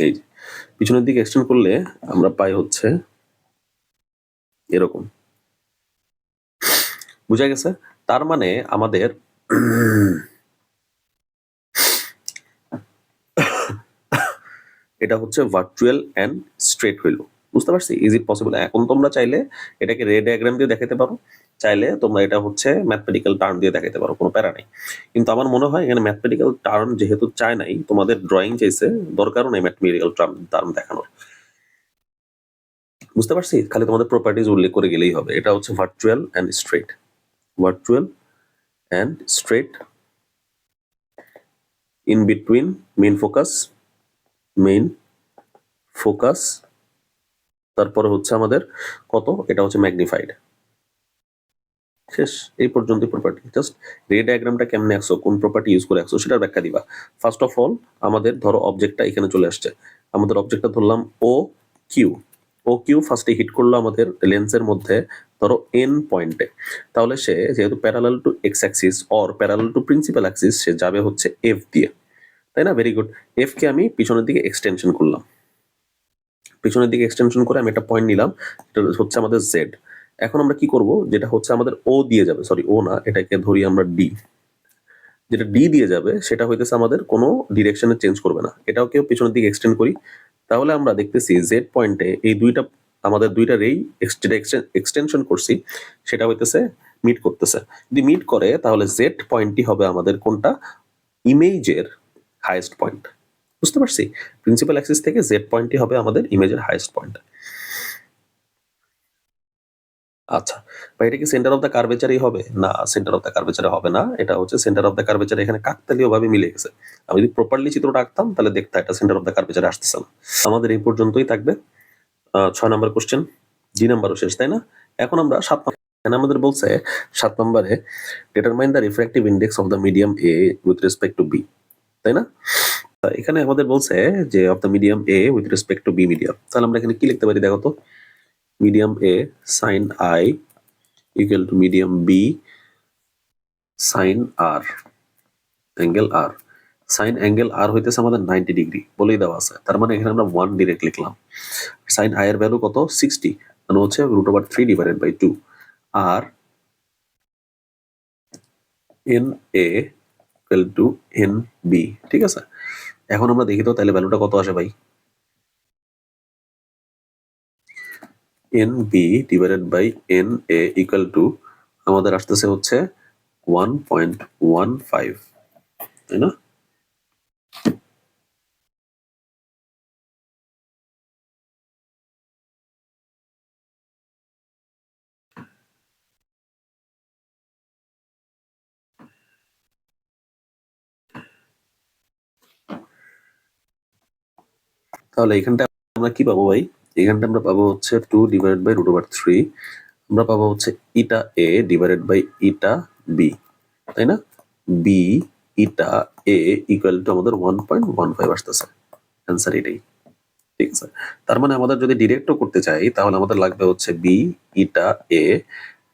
এই যে পিছনের দিকে এক্সটেন্ড করলে আমরা পাই হচ্ছে এরকম। বুঝা গেছে? তার মানে আমাদের এটা হচ্ছে ভার্চুয়াল এন্ড স্ট্রেট হইল। বুঝতে পারছি? Is it possible? এখন তোমরা চাইলে এটাকে রে ডায়াগ্রাম দিয়ে দেখাতে পারো, চাইলে তোমরা এটা হচ্ছে ম্যাথমেটিক্যাল টার্ম দিয়ে দেখাতে পারো, কোনো প্যারা নেই। কিন্তু আমার মনে হয় এখানে ম্যাথমেটিক্যাল টার্ম যেহেতু চায় নাই, তোমাদের ড্রয়িং চাইছে, দরকারও নেই ম্যাথমেটিক্যাল টার্ম দেখানোর। বুঝতে পারছি? খালি তোমাদের প্রপার্টিজ উল্লেখ করে গেলেই হবে। এটা হচ্ছে virtual and straight, virtual and straight, in between main focus, main focus, তারপরে হচ্ছে আমাদের কত? এটা হচ্ছে ম্যাগনিফাইড। শেষ, এই পর্যন্ত প্রপার্টি। জাস্ট রে ডায়াগ্রামটা কেমনে আঁকছো, কোন প্রপার্টি ইউজ করে আঁকছো সেটার ব্যাখ্যা দিবা। ফার্স্ট অফ অল আমাদের ধরো অবজেক্টটা এখানে চলে আসছে, আমাদের অবজেক্টটা ধরলাম ও কিউ। ও কিউ ফার্স্টে হিট করলো আমাদের লেন্সের মধ্যে ধরো এন পয়েন্টে, তাহলে সে যেহেতু parallel to X axis or parallel to principal axis, সে যাবে হচ্ছে এফ দিয়ে, তাই না? Very good. এফ কে আমি পিছনের দিকে এক্সটেনশন করলাম, পিছনের দিকে এক্সটেনশন করে আমি একটা পয়েন্ট নিলাম, এটা হচ্ছে আমাদের জেড। এখন আমরা কি করব, যেটা হচ্ছে আমাদের ও দিয়ে যাবে, সরি ও না, এটাকে ধরি আমরা ডি, যেটা ডি দিয়ে যাবে সেটা হইতেছে আমাদের কোনো ডিরেকশনে চেঞ্জ করবে না, এটাও কেউ পিছনের দিকে এক্সটেন্ড করি, তাহলে আমরা দেখতেছি জেড পয়েন্টে এই দুইটা আমাদের দুইটা রেই যেটা এক্সটেনশন করছি সেটা হইতেছে মিট করতেছে। যদি মিট করে তাহলে জেড পয়েন্টটি হবে আমাদের কোনটা? ইমেজের হাইয়েস্ট পয়েন্ট। বুঝতে পারছি? প্রিন্সিপাল অ্যাক্সিস থেকে জেড পয়েন্টটি হবে আমাদের ইমেজের হাইয়েস্ট পয়েন্ট। আচ্ছা, বা এটা কি সেন্টার অফ দ্য কার্ভেচারই হবে? না, সেন্টার অফ দ্য কার্ভেচারে হবে না। এটা হচ্ছে সেন্টার অফ দ্য কার্ভেচারে এখানে কাকতালীয় ভাবে মিলে গেছে। আমি যদি প্রপারলি চিত্রটা আঁকতাম তাহলে দেখতে এটা সেন্টার অফ দ্য কার্ভেচারে আসতেছে না। আমাদের এই পর্যন্তই থাকবে 6 নাম্বার কোশ্চেন। জি নাম্বারও শেষ, তাই না? এখন আমরা 7 নম্বর, এখানে আমাদের বলছে 7 নম্বরে determine the refractive index of the medium A with respect to B, তাই না? এখানে আমাদের বলছে যে of the medium A with respect to B medium, তাহলে আমরা এখানে কি লিখতে পারি দেখো তো? Medium A sine I equal to medium B sine R, angle R. Sine angle R হইতেছে আমাদের 90 ডিগ্রি বলেই দেওয়া আছে, তার মানে এখানে আমরা 1 ডিরেক্ট লিখলাম। সাইন আই এর ভ্যালু কত? 60, মানে হচ্ছে √3 ডিভাইডেড বাই 2। আর N A equal to N B, ঠিক আছে? এখন আমরা দেখি তো তাহলে ভ্যালুটা কত আসে ভাই? N B divided by N A equal to আমাদের আসতেছে হচ্ছে 1.15, তাই না? তাহলে এখানটা আমরা কি পাবো ভাই? এখানটা আমরা পাবো হচ্ছে 2 ডিভাইডেড বাই √3, আমরা পাবো হচ্ছে eta A divided by eta B, তাই না? B eta A equal to আমাদের 1.15 আসতেছে। অ্যান্সার এটাই, ঠিক আছে? তার মানে আমাদের যদি ডিরেক্টও করতে চাই তাহলে আমাদের লাগবে হচ্ছে বি ইটা এ,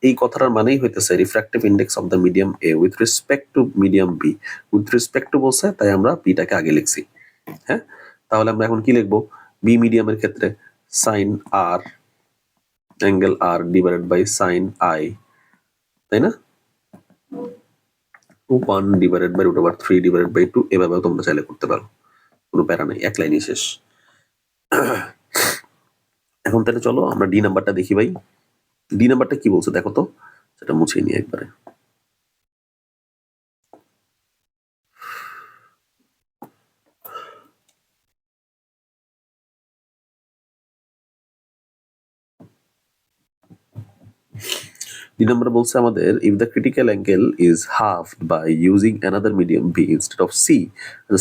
এই কথাটার মানেই হইতেছে refractive index of the medium A with respect to medium B. With respect to বলছে তাই আমরা বিটাকে আগে লিখছি। হ্যাঁ, তাহলে আমরা এখন কি লিখবো? বি মিডিয়ামের ক্ষেত্রে sine R angle r divided by sine i, তাই না? 1 ডিভাইডেড বাই √3 ডিভাইডেড বাই 2, এভাবেও তোমরা চাইলে করতে পারো, কোনো প্যারা নেই, এক লাইনই শেষ। এখন তাহলে চলো আমরা ডি নাম্বারটা দেখি ভাই। ডি নাম্বারটা কি বলছে দেখো তো, সেটা মুছে নিয়ে একবারে। ডি নাম্বার বলছে আমাদের if the critical angle is halved by using another medium B instead of C,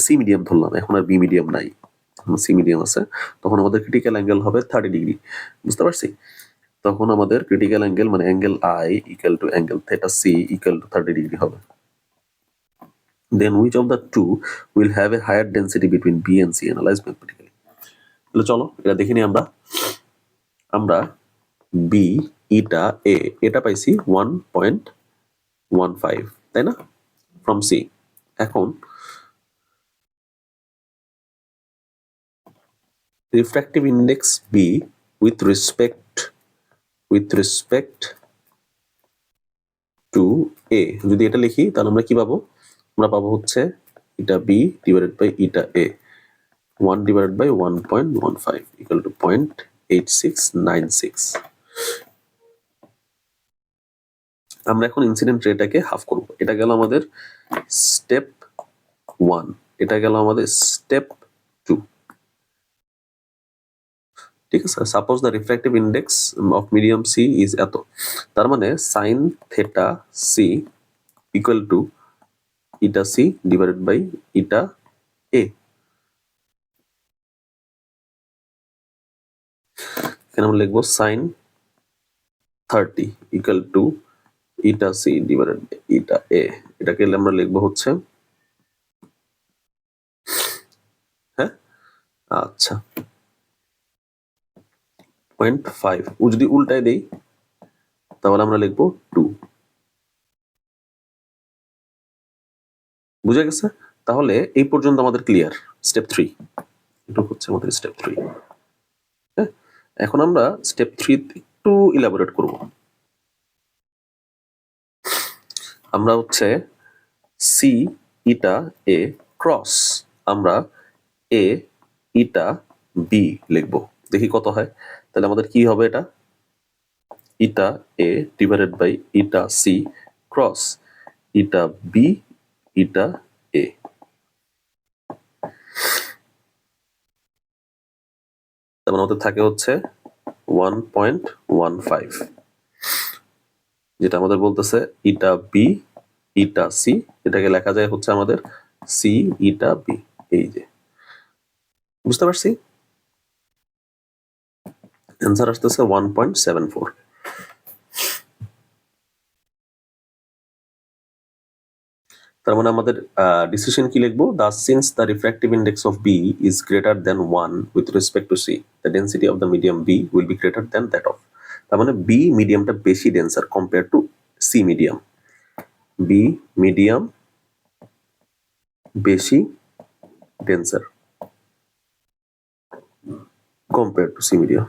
C medium ধরলাম, এখন আর বি মিডিয়াম নাই, সি মিডিয়াম আছে, তখন আমাদের ক্রিটিক্যাল অ্যাঙ্গেল হবে 30 ডিগ্রি। বুঝতে পারছি? তখন আমাদের ক্রিটিক্যাল অ্যাঙ্গেল মানে angle i equal to angle theta C equal to 30 degree হবে। Then which of the two will have a higher density between B and C? Analyze mathematically. তাহলে চলো এটা দেখে নিই আমরা। আমরা বি ইটা এ এটা পাইছি 1.15, তাই না? From C. এখন refractive index B with respect to A, যদি এটা লিখি তাহলে আমরা কি পাবো? আমরা পাবো হচ্ছে eta B divided by eta A 1 divided by 1.15 equal to 0.8696। আমরা এখন ইনসিডেন্ট রেটাকে হাফ করব। এটা গেল আমাদের স্টেপ 1, এটা গেল আমাদের স্টেপ 2, ঠিক আছে? Suppose the refractive index of medium C is এত, তার মানে sine theta C equal to eta C divided by eta A. এখানে আমরা লিখবো sine 30 equal to eta C divided by eta A. এটাকে আমরা লিখবো হচ্ছে, হ্যাঁ আচ্ছা 0.5, যদি উল্টায় দেই তাহলে আমরা লিখবো 2। বুঝা গেছে? তাহলে এই পর্যন্ত আমাদের ক্লিয়ার। স্টেপ 3, এটা হচ্ছে আমাদের স্টেপ 3। হ্যাঁ, এখন আমরা স্টেপ 3 একটু ইলাবোরেট করব। আমরা হচ্ছে সি ইটা এ ক্রস আমরা এ ইটা বি লিখবো, দেখি কত হয়। তাহলে আমাদের কি হবে? এটা eta A divided by eta C cross eta B eta A. তারপর আমাদের থাকে হচ্ছে 1.15, যেটা আমাদের বলতেছে ইটা বি ইটা সি, এটাকে লেখা যায় হচ্ছে আমাদের সি ইটা বি। এই যে, বুঝতে পারছি? অ্যান্সার আসতেছে 1.74। তার মানে আমাদের ডিসিশন কি লিখবো? The since the refractive index of B is greater than 1 with respect to C, the density of the medium B will be greater than that of. তার মানে বি মিডিয়ামটা বেশি denser compare to C medium. B medium বেশি denser compare to C medium.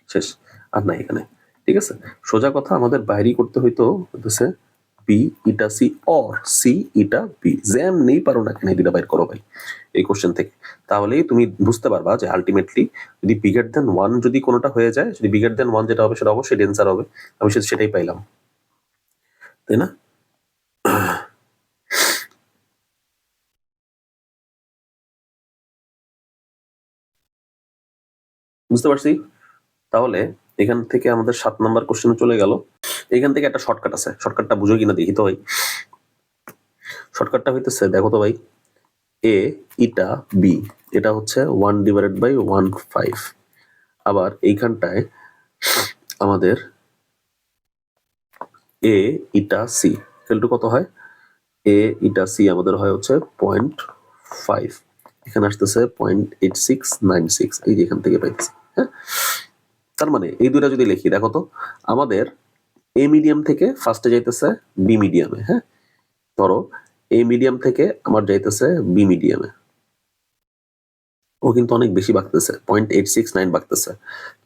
শেষ, আর নাই এখানে, ঠিক আছে? সোজা কথা আমাদের বাইরেই করতে হইতো হচ্ছে B eta C or C eta B, জ্যাম নেই পারো না কেন দুটা বাইর করো ভাই এই কোশ্চেন থেকে। তাহলেই তুমি বুঝতে পারবা যে আলটিমেটলি যদি বিগার দেন 1 যদি কোনোটা হয়ে যায়, যদি বিগার দেন 1 যেটা হবে সেটা অবশ্যই ডেন্সার হবে। আমি সেটাই পাইলাম, তাই না? বুঝতে পারছি? তাহলে এখান থেকে আমাদের 7 নাম্বার কোশ্চেনে চলে গেল। এখান থেকে একটা শর্টকাট আছে, শর্টকাটটা বুঝো কিনা দেখি তো ভাই। শর্টকাটটা হইতেছে দেখো তো ভাই, এ ইটা বি, এটা হচ্ছে 1/1/5। আবার এইখানটায় আমাদের এ ইটা সি ইকুয়াল টু কত হয়, এ ইটা সি আমাদের হয় হচ্ছে 0.5, এখানে আসতেছে 0.8696, এই যে এখান থেকে পাইতেছি। হ্যাঁ, তার মানে এই দুইটা যদি লিখি দেখো তো, আমাদের এ মিডিয়াম থেকে ফার্স্টে যাইতেছে বি মিডিয়ামে। হ্যাঁ, ধরো এ মিডিয়াম থেকে আমার যাইতেছে বি মিডিয়ামে, ও কিন্তু অনেক বেশি বাড়তেছে, 0.869 বাড়তেছে।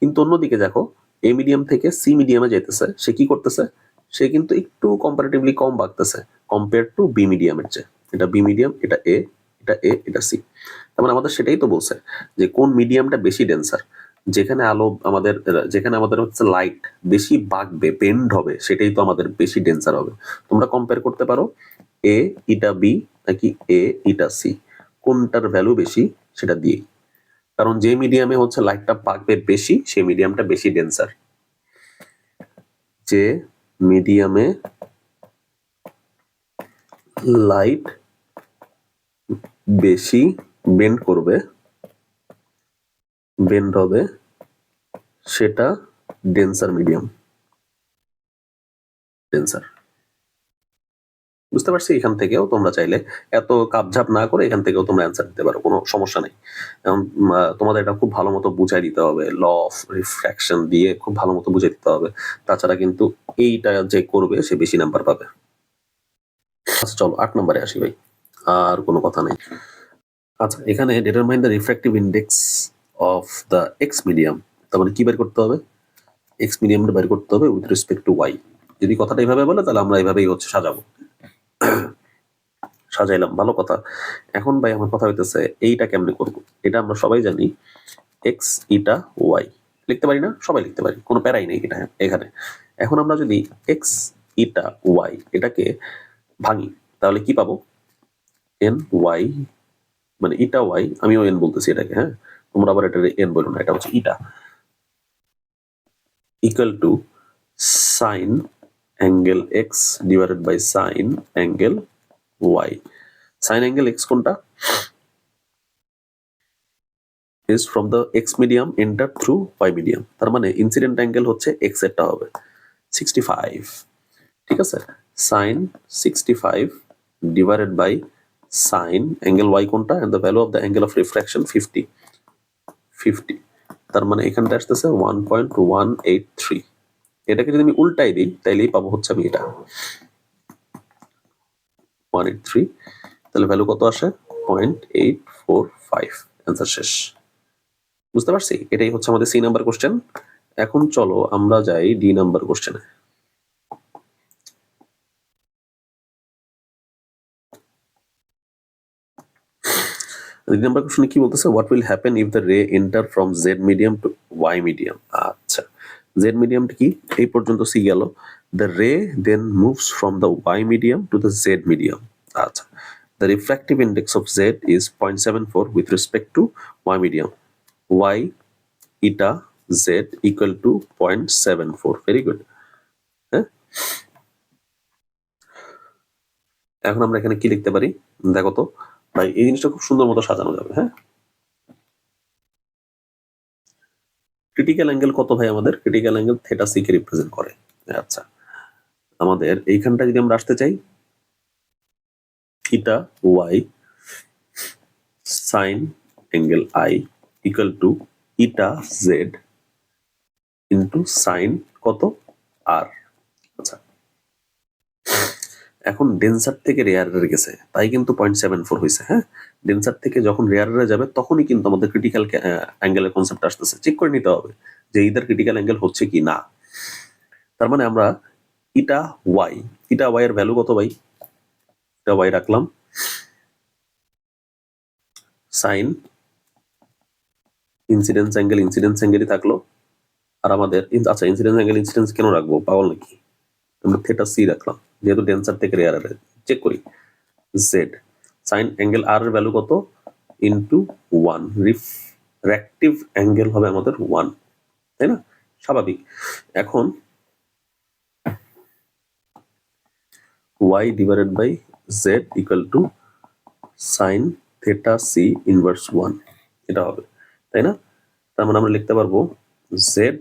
কিন্তু অন্যদিকে দেখো, এ মিডিয়াম থেকে সি মিডিয়ামে যাইতেছে, সে কি করতেছে, সে কিন্তু একটু কম্পারেটিভলি কম বাড়তেছে কম্পেয়ার টু বি মিডিয়ামের চেয়ে। এটা বি মিডিয়াম, এটা এ, এটা এ, এটা সি। তার মানে আমাদের সেটাই তো বলছে যে কোন মিডিয়ামটা বেশি ডেন্সার, যেখানে আলো আমাদের, যেখানে আমাদের হচ্ছে লাইট বেশি বাঁকবে, বেন্ড হবে, সেটাই তো আমাদের বেশি ডেন্সার হবে। তোমরা কম্পেয়ার করতে পারো এ ইটা বি নাকি এ ইটা সি, কোনটার ভ্যালু বেশি সেটা দিয়েই। কারণ যে মিডিয়ামে হচ্ছে লাইটটা পাকবে বেশি, সেই মিডিয়ামটা বেশি ডেন্সার। যে মিডিয়ামে লাইট বেশি বেন্ড করবে, বেন্ড হবে, সেটা ডেন্সার মিডিয়াম, ডেন্সার। বুঝতে পারছি? এখান থেকেও তোমরা চাইলে এত কাপঝাপ না করে এখান থেকেও তোমরা অ্যান্সার দিতে পারো, কোনো সমস্যা নেই। এখন তোমাদের এটা খুব ভালো মতো বুঝাই দিতে হবে, ল অফ রিফ্র্যাকশন দিয়ে খুব ভালো মতো বুঝাই দিতে হবে, তাছাড়া কিন্তু এইটা যে করবে সে বেশি নাম্বার পাবে। আচ্ছা চলো 8 নম্বরে আসি ভাই, আর কোনো কথা নেই। আচ্ছা, এখানে determine the refractive index of the x medium, তার মানে কি বের করতে হবে, এক্স মিডিয়ামটা বের করতে হবে উইথ রেসপেক্ট টু ওয়াই। যদি কথাটা এইভাবে বলে তাহলে আমরা এইভাবেই হচ্ছে সাজাবো, সাজাইলাম, ভালো কথা। এখন ভাই আমার কথা হইতেছে এইটা কেমনে করবো, এটা আমরা সবাই জানি এক্স ইটা ওয়াই লিখতে পারি না, সবাই লিখতে পারি, কোনো প্যারাই নেই এটা এখানে। এখন আমরা যদি এক্স ইটা ওয়াই এটাকে ভাঙি তাহলে কি পাবো, এন ওয়াই, মানে ইটা ওয়াই, আমিও এন বলতেছি এটাকে, হ্যাঁ তোমরা আবার এটা এন বলো না, এটা হচ্ছে eta, equal to sine angle X divided by sine angle Y. Sine angle X কোনটা, is from the x medium enter through y medium, তার মানে ইনসিডেন্ট অ্যাঙ্গেল হচ্ছে x এরটা হবে 65, ঠিক আছে, sin 65 divided by sin angle y কোনটা, and the value of the angle of refraction 50, তার মানে এখানটা আসতেছে 1.183। এটাকে যদি আমি উল্টাই দিই তাইলেই পাবো হচ্ছে আমি এটা 183, তাহলে ভ্যালু কত আসে 0.845, অ্যান্সার শেষ। বুঝতে পারছি? এটাই হচ্ছে আমাদের সি নাম্বার কোশ্চেন। এখন চলো আমরা যাই ডি নাম্বার কোশ্চেনে। ডি নাম্বার কোশ্চেনে কি বলতেছে, what will happen if the ray enter from Z medium to Y medium. আচ্ছা, জেড মিডিয়ামটা কি, এই পর্যন্ত সি গেল, the ray then moves from the Y medium to the Z medium. আচ্ছা, the refractive index of Z is 0.74 with respect to Y medium, Y eta Z equal to 0.74। Very good. হ্যাঁ, এখন আমরা এখানে কি লিখতে পারি দেখো তো ভাই, এই জিনিসটা খুব সুন্দর মতো সাজানো যাবে। হ্যাঁ, ক্রিটিক্যাল অ্যাঙ্গেল কত ভাই, আমাদের ক্রিটিক্যাল অ্যাঙ্গেল থেটা সি কে রিপ্রেজেন্ট করে। আচ্ছা, আমাদের এইখানটা যদি আমরা আসতে চাই, theta Y sine angle i equal to eta Z into sine কত আর। আচ্ছা, এখন ডেন্সার থেকে রেয়ারে গেছে তাই কিন্তু 0.74 হয়েছে। হ্যাঁ, ডেন্সার থেকে যখন রেয়ারে যাবে তখনই কিন্তু আমাদের ক্রিটিক্যাল অ্যাঙ্গেলের কনসেপ্ট আসতেছে, চেক করে নিতে হবে যে ইদার ক্রিটিক্যাল অ্যাঙ্গেল হচ্ছে কি না। তার মানে আমরা ইটা ওয়াই এর ভ্যালু কত ভাই, ইটা ওয়াই রাখলাম, সাইন ইনসিডেন্স অ্যাঙ্গেলই থাকলো, আর আমাদের আচ্ছা ইনসিডেন্স কেন রাখবো, পাগল নাকি, আমরা থেটা সি রাখলাম যেহেতু ডেন্সার থেকে রেয়ারে। চেক করি জেড সাইন অ্যাঙ্গেল আর এর ভ্যালু কত ইন্টু 1, রিফ্র্যাক্টিভ অ্যাঙ্গেল হবে আমাদের 1, তাই না, স্বাভাবিক। এখন y divided by Z equal to sine theta C inverse 1, এটা হবে, তাই না? তার মানে আমরা লিখতে পারবো Z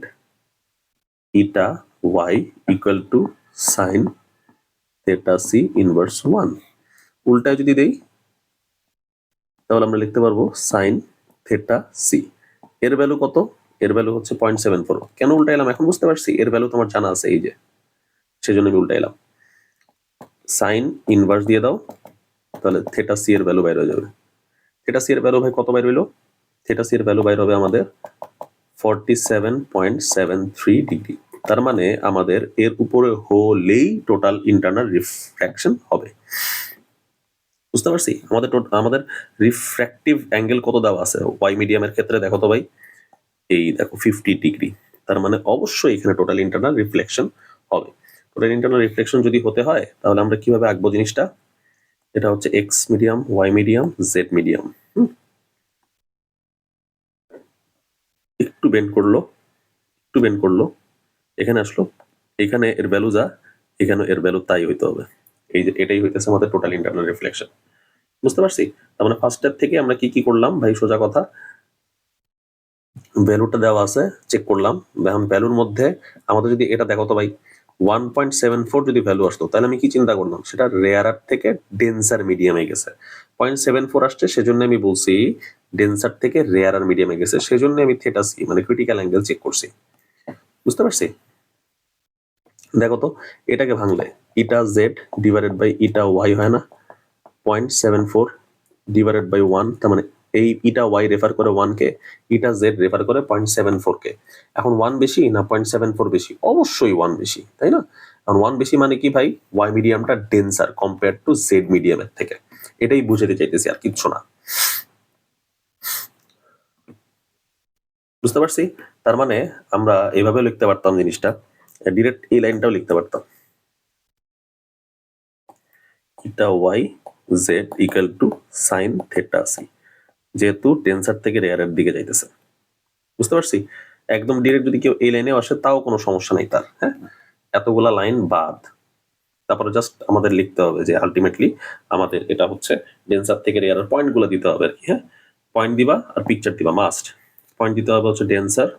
eta Y equal to sine theta C inverse 1। উল্টায় যদি দেই তাহলে আমরা লিখতে পারবো সাইন থেটা সি। এর ভ্যালু কত? এর ভ্যালু হচ্ছে 0.74। কেন উল্টা এলাম এখন বুঝতে পারছি, এর ভ্যালু তোমার জানা আছে এই যে, সেজন্য আমি উল্টা এলাম। সাইন ইনভার্স দিয়ে দাও, তাহলে থেটা সি এর ভ্যালু বাইরে হয়ে যাবে। থেটা সি এর ভ্যালু ভাই কত বাইর হইলো? থেটা সি এর ভ্যালু বাইর হবে আমাদের 47.73 ডিগ্রি। তার মানে আমাদের এর উপরে হলেই টোটাল ইন্টারনাল রিফ্র্যাকশন হবে। বুঝতে পারছি? আমাদের রিফ্র্যাক্টিভ অ্যাঙ্গেল কত দেওয়া আছে ওয়াই মিডিয়ামের ক্ষেত্রে, দেখো তো ভাই, এই দেখো 50 ডিগ্রি। তার মানে অবশ্যই এখানে টোটাল ইন্টারনাল রিফ্লেকশন হবে। টোটাল ইন্টারনাল রিফ্লেকশন যদি হতে হয় তাহলে আমরা কিভাবে আঁকবো জিনিসটা? এটা হচ্ছে X medium, Y medium, Z medium. একটু বেন্ড করলো, এখানে আসলো, এখানে এর ভ্যালু যা, এখানে এর ভ্যালু তাই হইতে হবে। এই যে এটাই হইতেছে আমাদের টোটাল ইন্টারনাল রিফ্লেকশন। বুঝতে পারছি? তার মানে ফার্স্ট স্টেপ থেকে আমরা কি করলাম ভাই, সোজা কথা, ভ্যালুটা দেওয়া আছে, চেক করলাম। এখন ভ্যালুর মধ্যে আমাদের যদি এটা দেখো তো ভাই 1.74 যদি ভ্যালু আসতো তাহলে আমি কি চিন্তা করলাম, সেটা রেয়ারার থেকে ডেন্সার মিডিয়ামে গেছে। 0.74 আসছে, সেজন্য আমি বলছি ডেন্সার থেকে রেয়ারার মিডিয়ামে গেছে, সেজন্য আমি থেটা সি মানে ক্রিটিক্যাল অ্যাঙ্গেল চেক করছি। বুঝতে পারছি? দেখো তো এটাকে ভাঙলে eta Z divided by eta Y হয় না? 0.74 ডিভাইডেড বাই 1, তার মানে এই ইটা ওয়াই রেফার করে 1 কে, ইটা জেড রেফার করে 0.74 কে। এখন 1 বেশি না 0.74 বেশি? অবশ্যই 1 বেশি, তাই না? কারণ 1 বেশি মানে কি ভাই, ওয়াই মিডিয়ামটা ডেন্সার কম্পেয়ার টু জেড মিডিয়ামের থেকে। এটাই বুঝাতে চাইতেছি, আর কিচ্ছু না। বুঝতে পারছি? তার মানে আমরা এইভাবে লিখতে পারতাম জিনিসটা, ডিরেক্ট এই লাইনটাও লিখতে পারতাম, eta Y Z equal to sine theta C, যেহেতু টেন্সার থেকে রেয়ারের দিকে যাইতেছে। বুঝতে পারছি? একদম ডিরেক্ট যদি কেউ এই লাইনে আসে তাও কোনো সমস্যা নাই তার, হ্যাঁ, এতগুলা লাইন বাদ। তারপরে জাস্ট আমাদের লিখতে হবে যে আলটিমেটলি আমাদের এটা হচ্ছে ডেন্সার থেকে রেয়ারের পয়েন্ট গুলো দিতে হবে আর কি, হ্যাঁ, পয়েন্ট দিবা আর পিকচার দিবা, মাস্ট পয়েন্ট দিতে হবে হচ্ছে ডেন্সার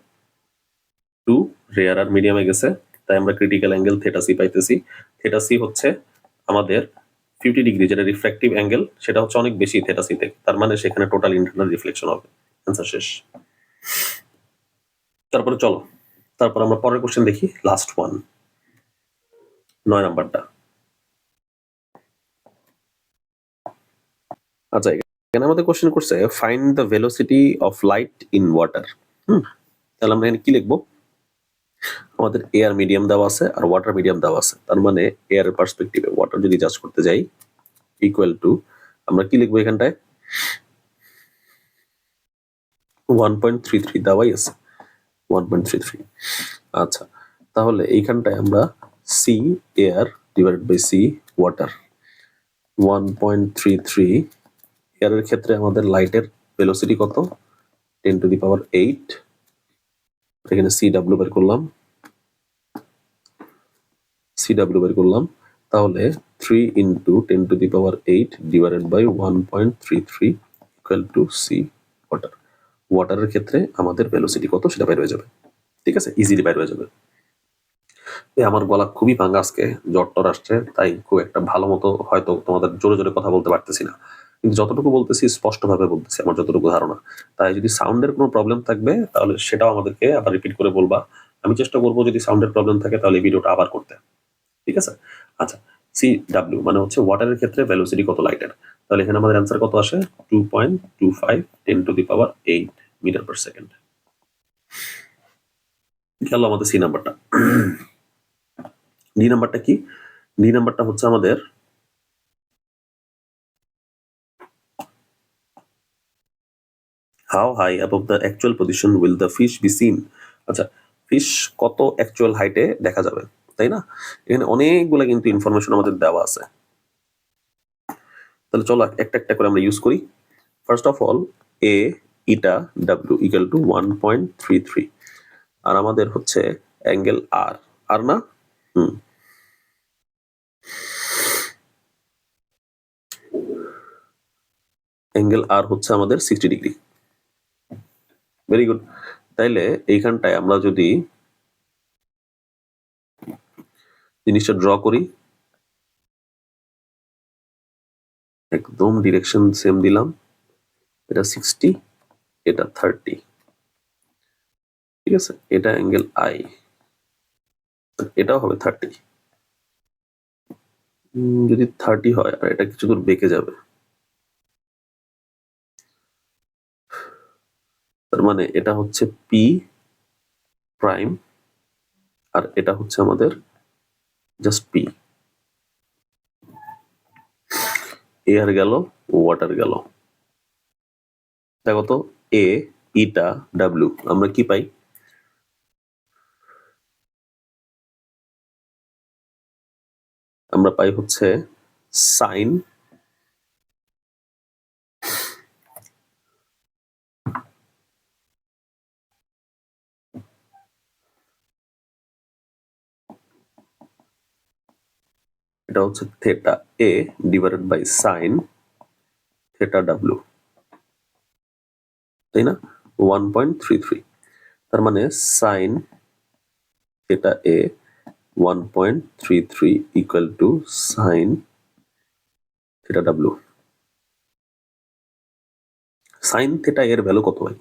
টু রেয়ার মিডিয়ামে গেছে, তাই আমরা ক্রিটিক্যাল অ্যাঙ্গেল থেটা সি পাইতেছি। থেটা সি হচ্ছে আমাদের 50 ডিগ্রি, যেটা রিফ্র্যাক্টিভ অ্যাঙ্গেল, সেটা হচ্ছে অনেক বেশি থেটা সি থেকে, তার মানে সেখানে টোটাল ইন্টারনাল রিফ্লেকশন হবে। অ্যান্সার শেষ। তারপরে চলো, তারপর আমরা পরের কোশ্চেন দেখি, লাস্ট ওয়ান, 9 নাম্বারটা। আচ্ছা, এখানে আমাদের কোশ্চেন করছে find the velocity of light in water. তাহলে আমরা এখানে কি লিখবো? আমাদের এয়ার মিডিয়াম দেওয়া আছে আর ওয়াটার মিডিয়াম দেওয়া আছে, তার মানে এয়ারের পার্সপেক্টিভে ওয়াটার যদি জাজ করতে যাই ইকুয়াল টু, আমরা কি লিখবো এখানটায়? 1.33 দেওয়াই আছে, 1.33। আচ্ছা, তাহলে এইখানটায় আমরা C air divided by C water, 1.33 এয়ারের ক্ষেত্রে আমাদের লাইটের ভেলোসিটি কত? 10⁸। এখানে সিডাব্লিউ বের করলাম, তাহলে 3 into 10⁸ divided by 1.33 equal to C water. ওয়াটারের ক্ষেত্রে আমাদের ভেলোসিটি কত সেটা বের হয়ে যাবে। ঠিক আছে, ইজিলি বের হয়ে যাবে। আমার গলা খুবই ভাঙা, আজকে জ্বর টর আসছে, তাই খুব একটা ভালো মতো হয়তো তোমাদের জোরে জোরে কথা বলতে পারতেছি না, কিন্তু যতটুকু বলতেছি স্পষ্টভাবে বলতেছি আমার যতটুকু ধারণা। তাই যদি সাউন্ডের কোনো প্রবলেম থাকবে তাহলে সেটাও আমাদেরকে আবার রিপিট করে বলবা। আমি চেষ্টা করবো যদি সাউন্ডের প্রবলেম থাকে তাহলে এই ভিডিওটা আবার করতে। ঠিক আছে? আচ্ছা, সি ডাব্লিউ মানে হচ্ছে ওয়াটারের ক্ষেত্রে ভেলোসিটি কত লাইটের, তাহলে এখানে আমাদের অ্যান্সার কত আসে? 2.25 10⁸ মিটার পার সেকেন্ড। গেল আমাদের সি নাম্বারটা। ডি নাম্বারটা কি? ডি নাম্বারটা হচ্ছে আমাদের how high above the actual position will the fish be seen. আচ্ছা, ফিশ কত অ্যাকচুয়াল হাইটে দেখা যাবে, তাই না? এখানে অনেকগুলো কিন্তু ইনফরমেশন আমাদের দেওয়া আছে, তাহলে চলো একটা একটা করে আমরা ইউজ করি। First of all, A eta W equal to 1.33, আর আমাদের হচ্ছে অ্যাঙ্গেল আর, আর না? অ্যাঙ্গেল আর হচ্ছে আমাদের 60 ডিগ্রি। Very good. তাইলে এইখানটায় আমরা যদি জিনিসটা ড্র করি, একদম ডিরেকশন সেম দিলাম, এটা 60, এটা 30, ঠিক আছে, এটা অ্যাঙ্গেল আই, এটাও হবে 30। যদি 30 হয় আর এটা কিছু দূর বেঁকে যাবে, তার মানে এটা হচ্ছে পি প্রাইম আর এটা হচ্ছে আমাদের জাস্ট পি। এয়ার গেল, ওয়াটার গেল। দেখো তো, এ ইটা ডাব্লিউ আমরা কি পাই? আমরা পাই হচ্ছে সাইন এটা হচ্ছে theta A divided by sine theta W, তাই না? 1.33। তার মানে sine theta A 1.33 equal to sine theta W. Sine theta এর ভ্যালু কত হয়?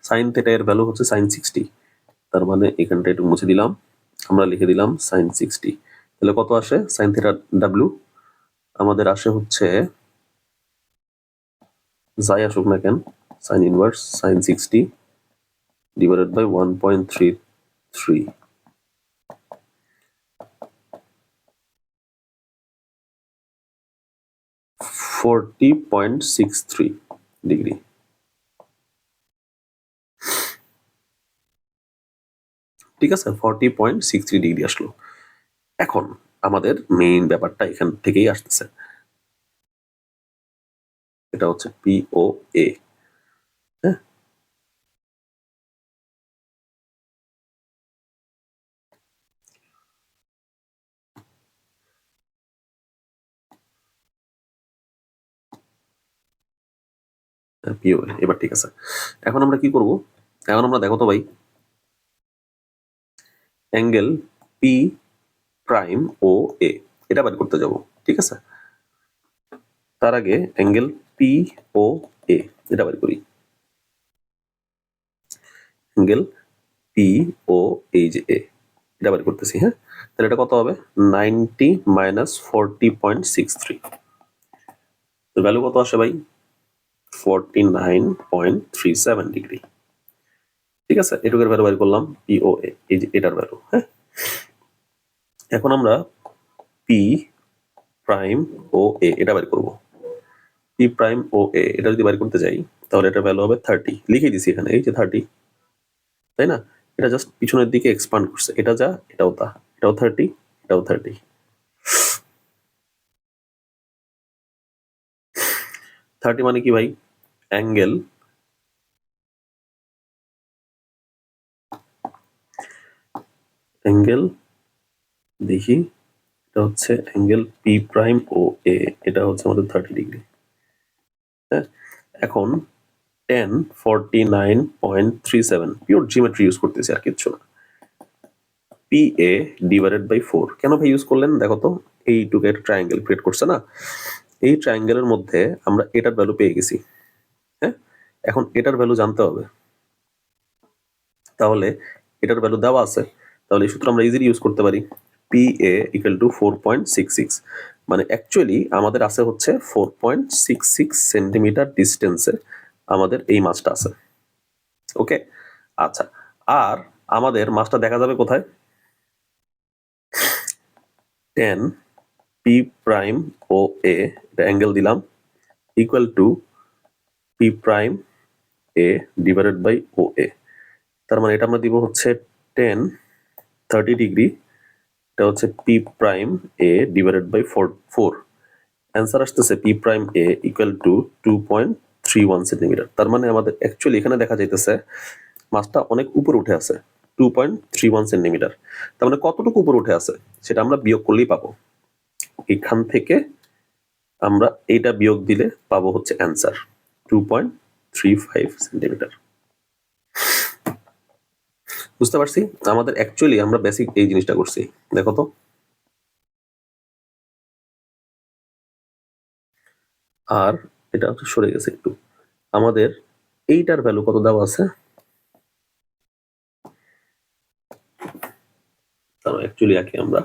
সাইন থেটা এর ভ্যালু হচ্ছে সাইন 60। তার মানে এখানটা একটু মুছে দিলাম, আমরা লিখে দিলাম সাইন 60। তাহলে কত আসে সাইন থেটা ডাব্লিউ? আমাদের আসে হচ্ছে, যাই আসুক না কেন, sine inverse sine 60 divided by 1.33, 40.63 degree. ঠিক আছে, 40.63 ডিগ্রি আসলো। এখন আমাদের মেইন ব্যাপারটা এখান থেকেই আসতেছে, এটা হচ্ছে পিও এ। হ্যাঁ, পিও এ। এবার ঠিক আছে, এখন আমরা কি করব? এখন আমরা দেখো তো ভাই, অ্যাঙ্গেল পি প্রাইম ও এ এটা বের করতে যাব, ঠিক আছে? তার আগে অ্যাঙ্গেল পি ও এ এটা বের করি। অ্যাঙ্গেল পি ও এই যে এ এটা বের করতেছি। হ্যাঁ, তাহলে এটা কত হবে? 90 মাইনাস 40.63। তো ভ্যালু কত আসে ভাই? 49.37 ডিগ্রি। ঠিক আছে, এটুকের ভ্যালু বের করলাম, পি ও এ এই যে এটার ভ্যালু। হ্যাঁ, এখন আমরা পি প্রাইম ও এ এটা বের করব। পি প্রাইম ও এ এটা যদি বের করতে যাই তাহলে এটার ভ্যালু হবে 30। লিখে দিছি এখানে, এই যে 30, তাই না? এটা জাস্ট পিছনের দিকে এক্সপান্ড করছে, এটা যা এটাও তা, এটাও 30, এটাও 30। 30 মানে কি ভাই? অ্যাঙ্গেল দেখি, এটা হচ্ছে অ্যাঙ্গেল পি প্রাইম ও এ, এটা হচ্ছে আমাদের 30 ডিগ্রি। হ্যাঁ, এখন 10 49.37 পিওর জিওমেট্রি ইউজ করতেছি, আর কিচ্ছু না। পি এ ডিভাইডেড বাই 4 কেন ভাই ইউজ করলেন? দেখো তো, এইটুকু একটা ট্রায়াঙ্গেল ক্রিয়েট করছে না? এই ট্রায়াঙ্গেলের মধ্যে আমরা এটার ভ্যালু পেয়ে গেছি। হ্যাঁ, এখন এটার ভ্যালু জানতে হবে, তাহলে এটার ভ্যালু দেওয়া আছে, তাহলে এই সূত্র আমরা ইজিলি ইউজ করতে পারি। পি এ ইকুয়াল টু 4.66, মানে অ্যাকচুয়ালি আমাদের আছে হচ্ছে 4.66 সেন্টিমিটার ডিস্টেন্সে আমাদের এই মাছটা আছে। ওকে, আচ্ছা, আর আমাদের মাছটা দেখা যাবে কোথায়? 10 পি প্রাইম ও এ এটা অ্যাঙ্গেল দিলাম equal to P prime A divided by O A. তার মানে এটা আমরা দিব হচ্ছে 10 30 ডিগ্রি, এটা হচ্ছে P prime A divided by 4। Answer আসতেছে P prime A equal to 2.31 centimetre. তার মানে আমাদের অ্যাকচুয়ালি এখানে দেখা যাইতেছে মাছটা অনেক উপরে উঠে আছে, 2.31 সেন্টিমিটার। তার মানে কতটুকু উপরে উঠে আছে সেটা আমরা বিয়োগ করলেই পাবো। এখান থেকে আমরা এইটা বিয়োগ দিলে পাবো হচ্ছে অ্যান্সার। 2.35 সেন্টিমিটার। বুঝতে পারছি? আমাদের অ্যাকচুয়ালি আমরা বেসিক এই জিনিসটা করছি, দেখো তো। আর এটা হচ্ছে সরে গেছে একটু। আমাদের এইটার ভ্যালু কত দেওয়া আছে? অ্যাকচুয়ালি আঁকি আমরা,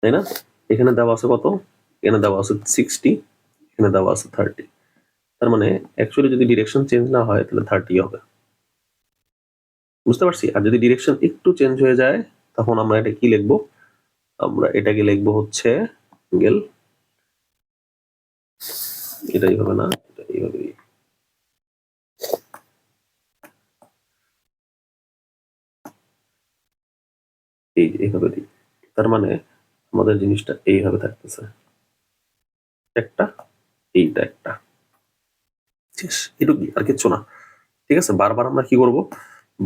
তাই না? এখানে দেওয়া আছে কত? এখানে দেওয়া আছে 60, এখানে দেওয়া আছে 30। তার মানে অ্যাকচুয়ালি যদি ডিরেকশন চেঞ্জ না হয় তাহলে 30 হবে। বুঝতে পারছি? আর যদি ডিরেকশন একটু চেঞ্জ হয়ে যায় তখন আমরা এটা কি লিখবো? আমরা এটাকে লিখবো হচ্ছে অ্যাঙ্গেল, এটা এইভাবে না, এটা এইভাবে, এইভাবে দিই। তার মানে আমাদের জিনিসটা এইভাবে থাকতেছে, একটা, এইটা একটা, শেষ। এটুকু, আর কিচ্ছু না। ঠিক আছে, বারবার আমরা কি করব?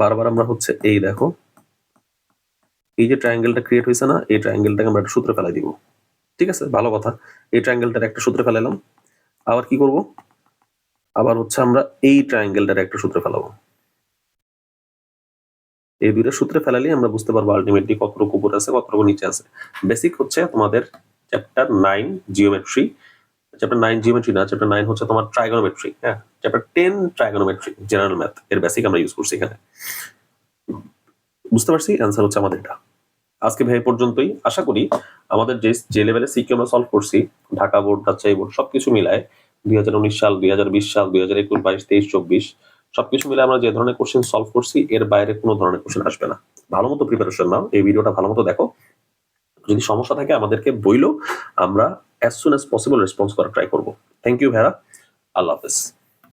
বারবার আমরা হচ্ছে এই দেখো, এই যে ট্রায়াঙ্গেলটা ক্রিয়েট হয়েছে না, এই ট্রায়াঙ্গেলটাকে আমরা একটা সূত্রে ফেলাই দিব। ঠিক আছে, ভালো কথা। এই ট্রায়াঙ্গেলটার একটা সূত্রে ফেলালাম। আবার কি করব? আবার হচ্ছে আমরা এই ট্রায়াঙ্গেলটার একটা সূত্রে ফেলাবো। এই দুইটা সূত্রে ফেলালেই আমরা বুঝতে পারবো আলটিমেটলি কতটুকু উপরে আছে কতটুকু নিচে আছে। বেসিক হচ্ছে তোমাদের চ্যাপ্টার 9 জিওমেট্রি, চ্যাপ্টার 9 জিওমেট্রি না, চ্যাপ্টার 9 হচ্ছে তোমার ট্রাইগোনোমেট্রি। হ্যাঁ, চ্যাপ্টার 10 ট্রাইগোনোমেট্রি, জেনারেল ম্যাথ, এর বেসিক আমরা ইউজ করছি এখানে। বুঝতে পারছি? অ্যান্সার হচ্ছে আমাদের এটা। আজকে ভাই পর্যন্তই। আশা করি আমাদের যে লেভেলে সিকিউ আমরা সলভ করছি, ঢাকা বোর্ড, রাজশাহী বোর্ড, সবকিছু মিলায় 2019 সাল, 2020 সাল, 2021, 22, 23, 24 সবকিছু মিলে আমরা যে ধরনের কোশ্চেন সলভ করছি এর বাইরে কোনো ধরনের কোশ্চেন আসবে না। ভালো মতো প্রিপারেশন নাও, এই ভিডিওটা ভালো মতো দেখো। যদি সমস্যা থাকে আমাদেরকে বইলো, আমরা as soon as possible response করার ট্রাই করবো। থ্যাংক ইউ ভাইয়া, আল্লাহ হাফেজ।